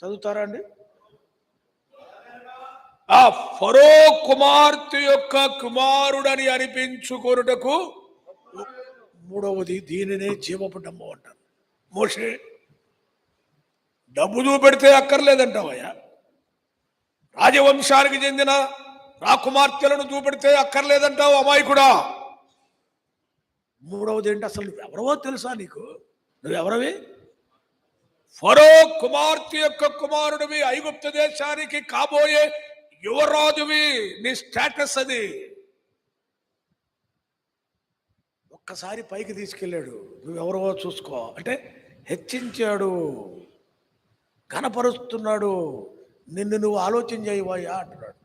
చదువుతారా అండి? ఆ ఫరో కుమార్తె యొక్క కుమారుడని అనిపించుకొనుటకు మూడవది, దీనినే జీవపు డమ్ము అంటారు. మోషే డబ్బు చూపెడితే అక్కర్లేదంటావయ్యా. రాజవంశానికి చెందిన రాకుమార్తెలను చూపెడితే అక్కర్లేదంటావు అమాయకుడా. మూడవది ఏంటి? అసలు నువ్వెవరవో తెలుసా నీకు? నువ్వెవరవి? ఫరో కుమార్తె యొక్క కుమారుడివి, ఐగుప్తు దేశానికి కాబోయే యువరాజువి. నీ స్టేటస్ అది. ఒక్కసారి పైకి తీసుకెళ్ళాడు. నువ్వెవరవో చూసుకో అంటే హెచ్చించాడు, కనపరుస్తున్నాడు. నిన్ను నువ్వు ఆలోచన చేయవయ్యా అంటున్నాడు.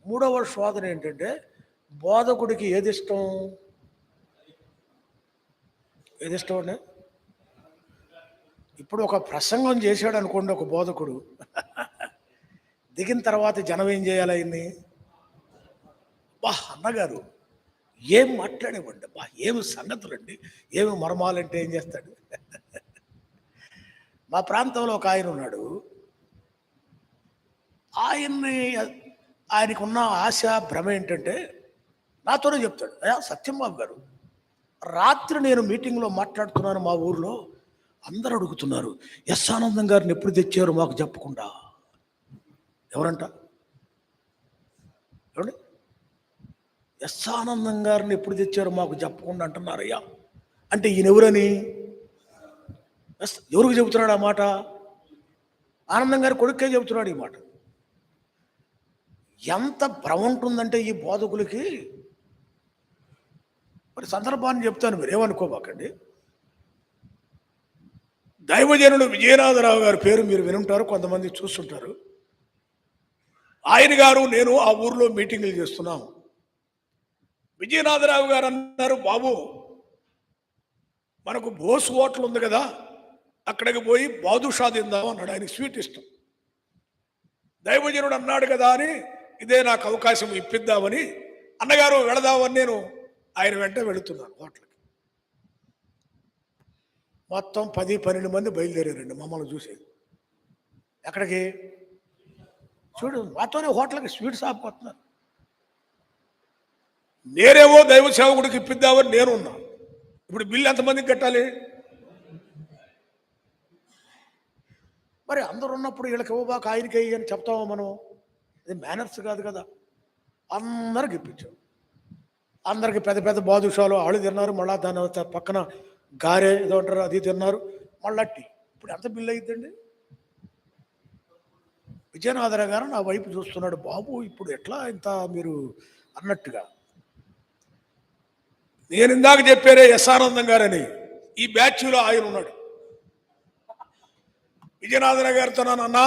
మూడవ శోధన ఏంటంటే బోధకుడికి ఏది ఇష్టం? ఏది ఇష్టం అండి? ఇప్పుడు ఒక ప్రసంగం చేశాడు అనుకోండి ఒక బోధకుడు, దిగిన తర్వాత జనం ఏం చేయాలి? ఆయన్ని బా అన్నగారు ఏం మాట్లాడేవండి, బా ఏమి సంగతులండి, ఏమి మర్మాలంటే ఏం చేస్తాడు? మా ప్రాంతంలో ఒక ఆయన ఉన్నాడు. ఆయనకున్న ఆశ భ్రమ ఏంటంటే నాతోనే చెప్తాడు, అయ్యా సత్యంబాబు గారు, రాత్రి నేను మీటింగ్లో మాట్లాడుతున్నాను, మా ఊర్లో అందరూ అడుగుతున్నారు ఎస్ ఆనందం గారిని ఎప్పుడు తెచ్చారు మాకు చెప్పకుండా. ఎవరంట? ఎవరు? ఎస్ ఆనందం గారిని ఎప్పుడు తెచ్చారు మాకు చెప్పకుండా అంటున్నారయ్యా. అంటే ఈయన ఎవరని? ఎవరికి చెబుతున్నాడు ఆ మాట? ఆనందం గారి కొడుకే చెబుతున్నాడు ఈ మాట. ఎంత భ్రమ ఉంటుందంటే ఈ బోధకులకి. మరి సందర్భాన్ని చెప్తాను, మీరు ఏమనుకోబాకండి. దైవజనుడు విజయనాథరావు గారి పేరు మీరు వినుంటారు, కొంతమంది చూస్తుంటారు. ఆయన గారు నేను ఆ ఊర్లో మీటింగులు చేస్తున్నాం. విజయనాథరావు గారు అన్నారు, బాబు మనకు బోస్ హోటల్ ఉంది కదా, అక్కడికి పోయి బాదుషా తిందాం అన్నాడు. ఆయనకి స్వీట్ ఇష్టం. దైవజనుడు అన్నాడు కదా అని ఇదే నాకు అవకాశం ఇప్పిద్దామని అన్నగారు వెళదామని నేను ఆయన వెంట వెళుతున్నాను హోటల్కి. మొత్తం 10-12 మంది బయలుదేరారండి మమ్మల్ని చూసేది. ఎక్కడికి? చూడు, మాతోనే హోటల్కి స్వీట్ షాప్కి వస్తున్నారు. నేనేమో దైవ సేవకుడికి ఇప్పిద్దామని నేను ఉన్నా. ఇప్పుడు బిల్లు ఎంతమందికి కట్టాలి? మరి అందరు ఉన్నప్పుడు వీళ్ళకి ఇవ్వబాక ఆయనకి అయ్యి అని చెప్తామో మనం? అది మేనర్స్ కాదు కదా. అందరికి ఇప్పించాం. అందరికి పెద్ద పెద్ద బాదుషాలు వాళ్ళు తిన్నారు. మళ్ళా దాని పక్కన గారె ఏదో అంటారు అది తిన్నారు. మళ్ళా టీ. ఇప్పుడు ఎంత బిల్లు అయ్యిద్దండి? విజయనాథరావు గారు నా వైపు చూస్తున్నాడు, బాబు ఇప్పుడు ఎట్లా ఇంత మీరు అన్నట్టుగా. నేను ఇందాక చెప్పారే ఎస్ ఆనందం గారని, ఈ బ్యాచ్లో ఆయన ఉన్నాడు. విజయనాథరావు గారితో అన్నా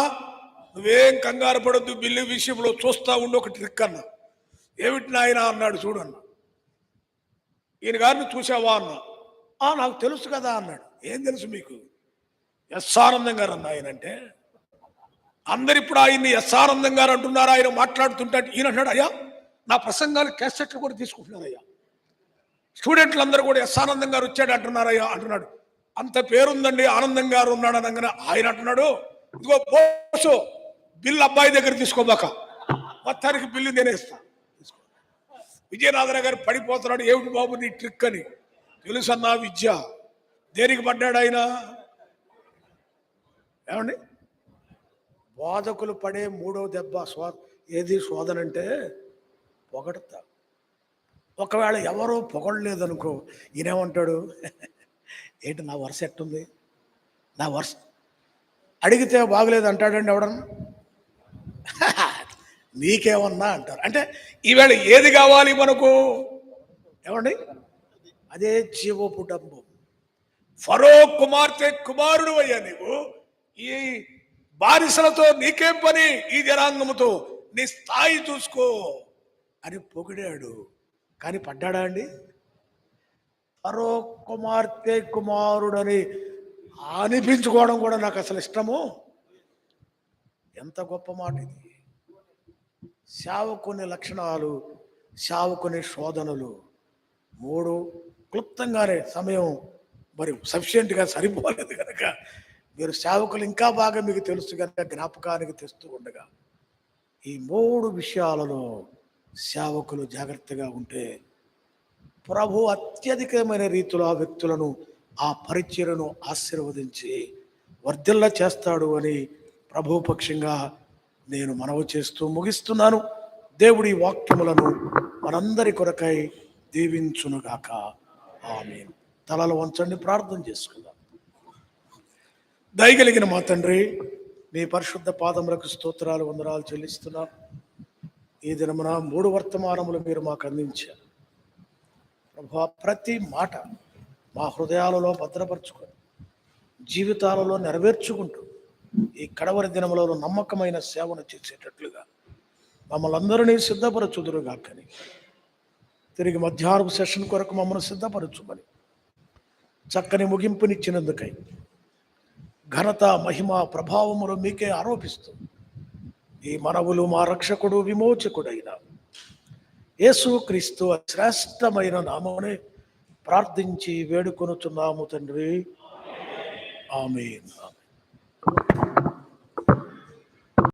నువ్వేం కంగారు పడొద్దు, బిల్లు విషయంలో చూస్తా ఉండి ఒక ట్రిక్ అన్నా. ఏమిటి నాయన అన్నాడు. చూడన్నా, ఈయన గారిని చూసావా అన్నా. నాకు తెలుసు కదా అన్నాడు. ఏం తెలుసు మీకు? ఎస్ ఆనందం గారు అన్న ఆయన అంటే. అందరు ఇప్పుడు ఆయన్ని ఎస్ ఆనందం గారు అంటున్నారు. ఆయన మాట్లాడుతుంటే ఈయన అన్నాడు, అయ్యా నా ప్రసంగాలు క్యాసెట్లు కూడా తీసుకుంటున్నారయ్యా, స్టూడెంట్లు అందరూ కూడా ఎస్ ఆనందం గారు వచ్చాడు అంటున్నారయ్యా అంటున్నాడు. అంత పేరుందండి ఆనందం గారు ఉన్నాడు అనగానే ఆయన అంటున్నాడు, ఇదిగో బోసు బిల్లు అబ్బాయి దగ్గర తీసుకోబాక, మొత్తానికి బిల్లు నేనే ఇస్తాను. విజయనాథరావు గారు పడిపోతున్నాడు. ఏమిటి బాబు నీ ట్రిక్ అని. తెలుసన్నా విద్య. దేనికి పడ్డాడు ఆయన? ఏమండి, బోధకులు పడే మూడో దెబ్బ ఏది శోధన అంటే పొగడతా. ఒకవేళ ఎవరో పొగడలేదనుకో, ఈయనేమంటాడు, ఏంటి నా వరుస ఎట్టుంది, నా వరుస అడిగితే బాగలేదు అంటాడండి ఎవడన్నా? నీకేమన్నా అంటారు. అంటే ఈవేళ ఏది కావాలి మనకు? ఏమండి, అదే జీవపు డబ్బు. ఫరో కుమార్తె కుమారుడు అయ్యా నీవు, ఈ బానిసలతో నీకేం పని, ఈ జనాంగముతో నీ స్థాయి చూసుకో అని పొగిడాడు. కానీ పడ్డాడా అండి? ఫరో కుమార్తె కుమారుడని అనిపించుకోవడం కూడా నాకు అసలు ఇష్టము. ఎంత గొప్ప మాట ఇది! సేవకుని లక్షణాలు, సేవకుని శోధనలు 3 క్లుప్తంగానే, సమయం మరి సఫిషియెంట్గా సరిపోలేదు కనుక మీరు సేవకులు ఇంకా బాగా మీకు తెలుసు కనుక జ్ఞాపకానికి తెస్తూ ఉండగా, ఈ 3 విషయాలలో సేవకులు జాగ్రత్తగా ఉంటే ప్రభు అత్యధికమైన రీతిలో ఆ వ్యక్తులను, ఆ పరిచర్యను ఆశీర్వదించి వర్ధిల్ల చేస్తాడు అని ప్రభు పక్షంగా నేను మనవి చేస్తూ ముగిస్తున్నాను. దేవుడి వాక్యములను మనందరి కొరకై దీవించునుగాక. ఆమేన్. తలలు వంచండి, ప్రార్థన చేసుకుందాం. దయగలిగిన మా తండ్రి, మీ పరిశుద్ధ పాదములకు స్తోత్రాలు, వందనాలు చెల్లిస్తున్నాను. ఈ దినమున 3 వర్తమానములు మీరు మాకు అందించారు ప్రభు. ప్రతి మాట మా హృదయాలలో భద్రపరుచుకొని జీవితాలలో నెరవేర్చుకుంటూ ఈ కడవరి దినములలో నమ్మకమైన సేవను చేసేటట్లుగా మమ్మల్ని అందరినీ సిద్ధపరచుదురుగాకని, తిరిగి మధ్యాహ్నపు సెషన్ కొరకు మమ్మల్ని సిద్ధపరచుమని చక్కని ముగింపునిచ్చినందుకై ఘనత, మహిమ, ప్రభావములు మీకే ఆరోపిస్తూ ఈ మనవులు మా రక్షకుడు, విమోచకుడైన యేసుక్రీస్తు శ్రేష్టమైన నామమునే ప్రార్థించి వేడుకొనుచున్నాము తండ్రి. ఆమేన్.